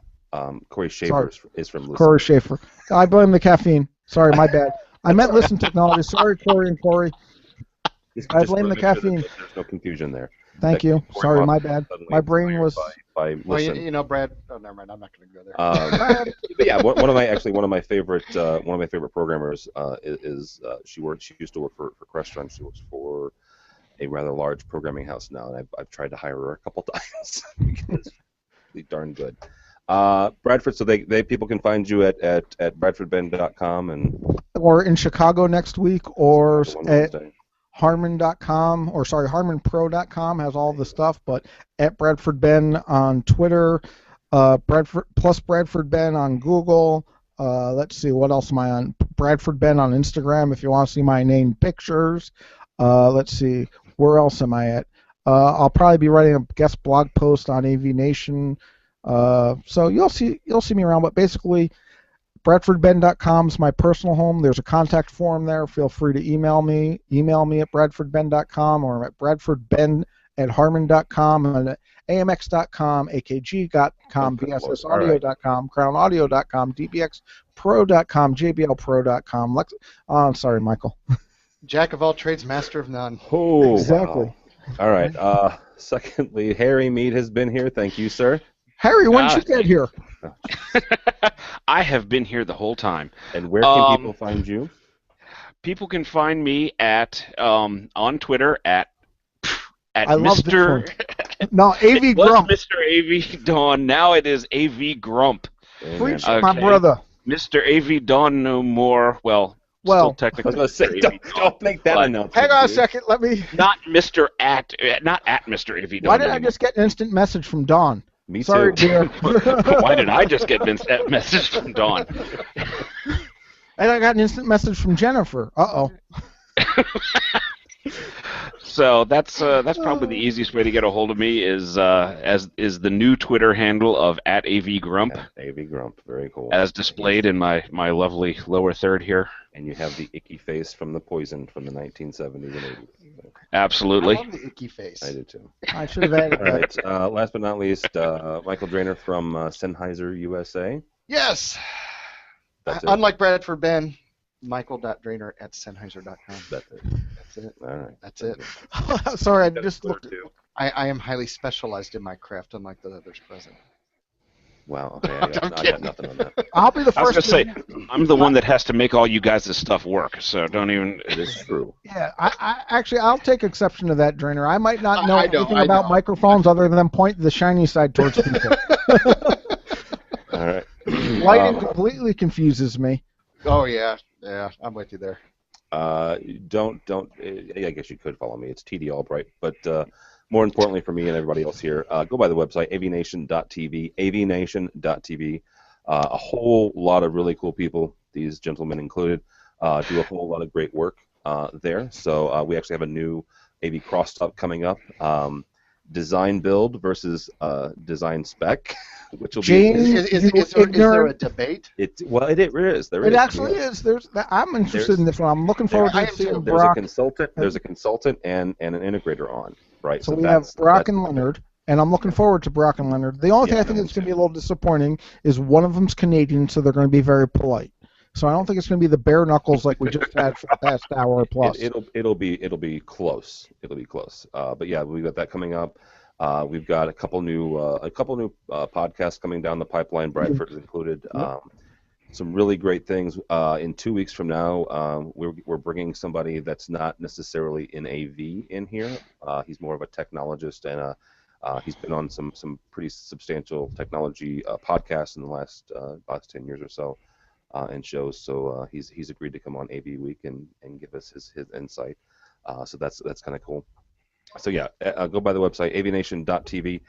Corey Schaefer is from Listen. Corey Schaefer. I blame the caffeine. Sorry, my bad. I meant Listen Technology. Sorry, Corey and Corey. I blame the caffeine. There's no confusion there. Thank you. Sorry, my bad. My brain was. Well, you know, Brad. Oh, never mind. I'm not going to go there. But yeah, one of my favorite programmers is she used to work for Crestron. She works for a rather large programming house now, and I've tried to hire her a couple times because she's darn good. Bradford, so they people can find you at bradfordben.com or in Chicago next week, or at Harman.com, or sorry, HarmanPro.com has all the stuff, but at Bradford Ben on Twitter, Bradford Ben on Google. Let's see, what else am I on? Bradford Ben on Instagram if you want to see my name pictures. Let's see, where else am I at? I'll probably be writing a guest blog post on AV Nation. So you'll see me around, but basically BradfordBen.com is my personal home. There's a contact form there. Feel free to email me. Email me at BradfordBen.com or at BradfordBen@Harman.com and at AMX.com, AKG.com, BSSaudio.com, CrownAudio.com, DBXPro.com, JBLPro.com. I'm sorry, Michael. Jack of all trades, master of none. Oh, exactly. Wow. All right. Secondly, Harry Mead has been here. Thank you, sir. Harry, when did you get here? I have been here the whole time. And where can people find you? People can find me at on Twitter at Mr. No, AV it was Grump. Mr. AV Dawn. Now it is AV Grump. Preach, my brother. Mr. AV Dawn no more. Well, still technically. I was going to say, don't make that announcement. Hang on a second. Let me. Not Mr. Not at Mr. AV Dawn. Why did I just get an instant message from Dawn? Me Sorry, too. dear. Why did I just get a message from Dawn? And I got an instant message from Jennifer. Uh-oh. So that's probably the easiest way to get a hold of me is the new Twitter handle of @AVGrump. AVGrump, very cool. As displayed in my lovely lower third here. And you have the icky face from the Poison from the 1970s and 80s. Absolutely. I love the icky face. I did too. I should have added that. All right. Last but not least, Michael Drainer from Sennheiser USA. Yes. That's it. Unlike Bradford Ben, Michael.Drainer@Sennheiser.com. That's it. That's it. All right. That's it. Sorry, I just looked at I am highly specialized in my craft, unlike the others present. Wow. Okay, I got nothing on that. I'll be the first. I was going to say, I'm the one that has to make all you guys' stuff work, so don't even. It is true. Yeah, I'll take exception to that, Drainer. I might not know anything I about know. microphones other than point the shiny side towards people. All right. Lighting completely confuses me. Oh yeah, I'm with you there. Don't. I guess you could follow me. It's TD Albright, but more importantly for me and everybody else here, go by the website avnation.tv, avnation.tv. A whole lot of really cool people, these gentlemen included, do a whole lot of great work there. So we actually have a new AV crosstalk coming up. Design build versus design spec, which will be. Is there a debate? It is. There is. It actually is. I'm interested in this one. I'm looking forward to seeing There's Brock. a consultant and an integrator on, right? So we have Brock and Leonard. And I'm looking forward to Brock and Leonard. The only thing Yeah, I think that's going to be a little disappointing is one of them's Canadian, so they're going to be very polite. So I don't think it's going to be the bare knuckles like we just had for the past hour plus. It'll be close. It'll be close. But yeah, we've got that coming up. We've got a couple new podcasts coming down the pipeline. Bradford is included. Some really great things. In 2 weeks from now, we're bringing somebody that's not necessarily in AV in here. He's more of a technologist, and he's been on some pretty substantial technology podcasts in the last 10 years or so, and shows. So he's agreed to come on AVWeek and give us his insight. So that's kind of cool. So yeah, go by the website avnation.tv,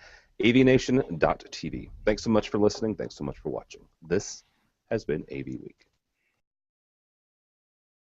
avnation.tv. Thanks so much for listening. Thanks so much for watching. This has been AV Week.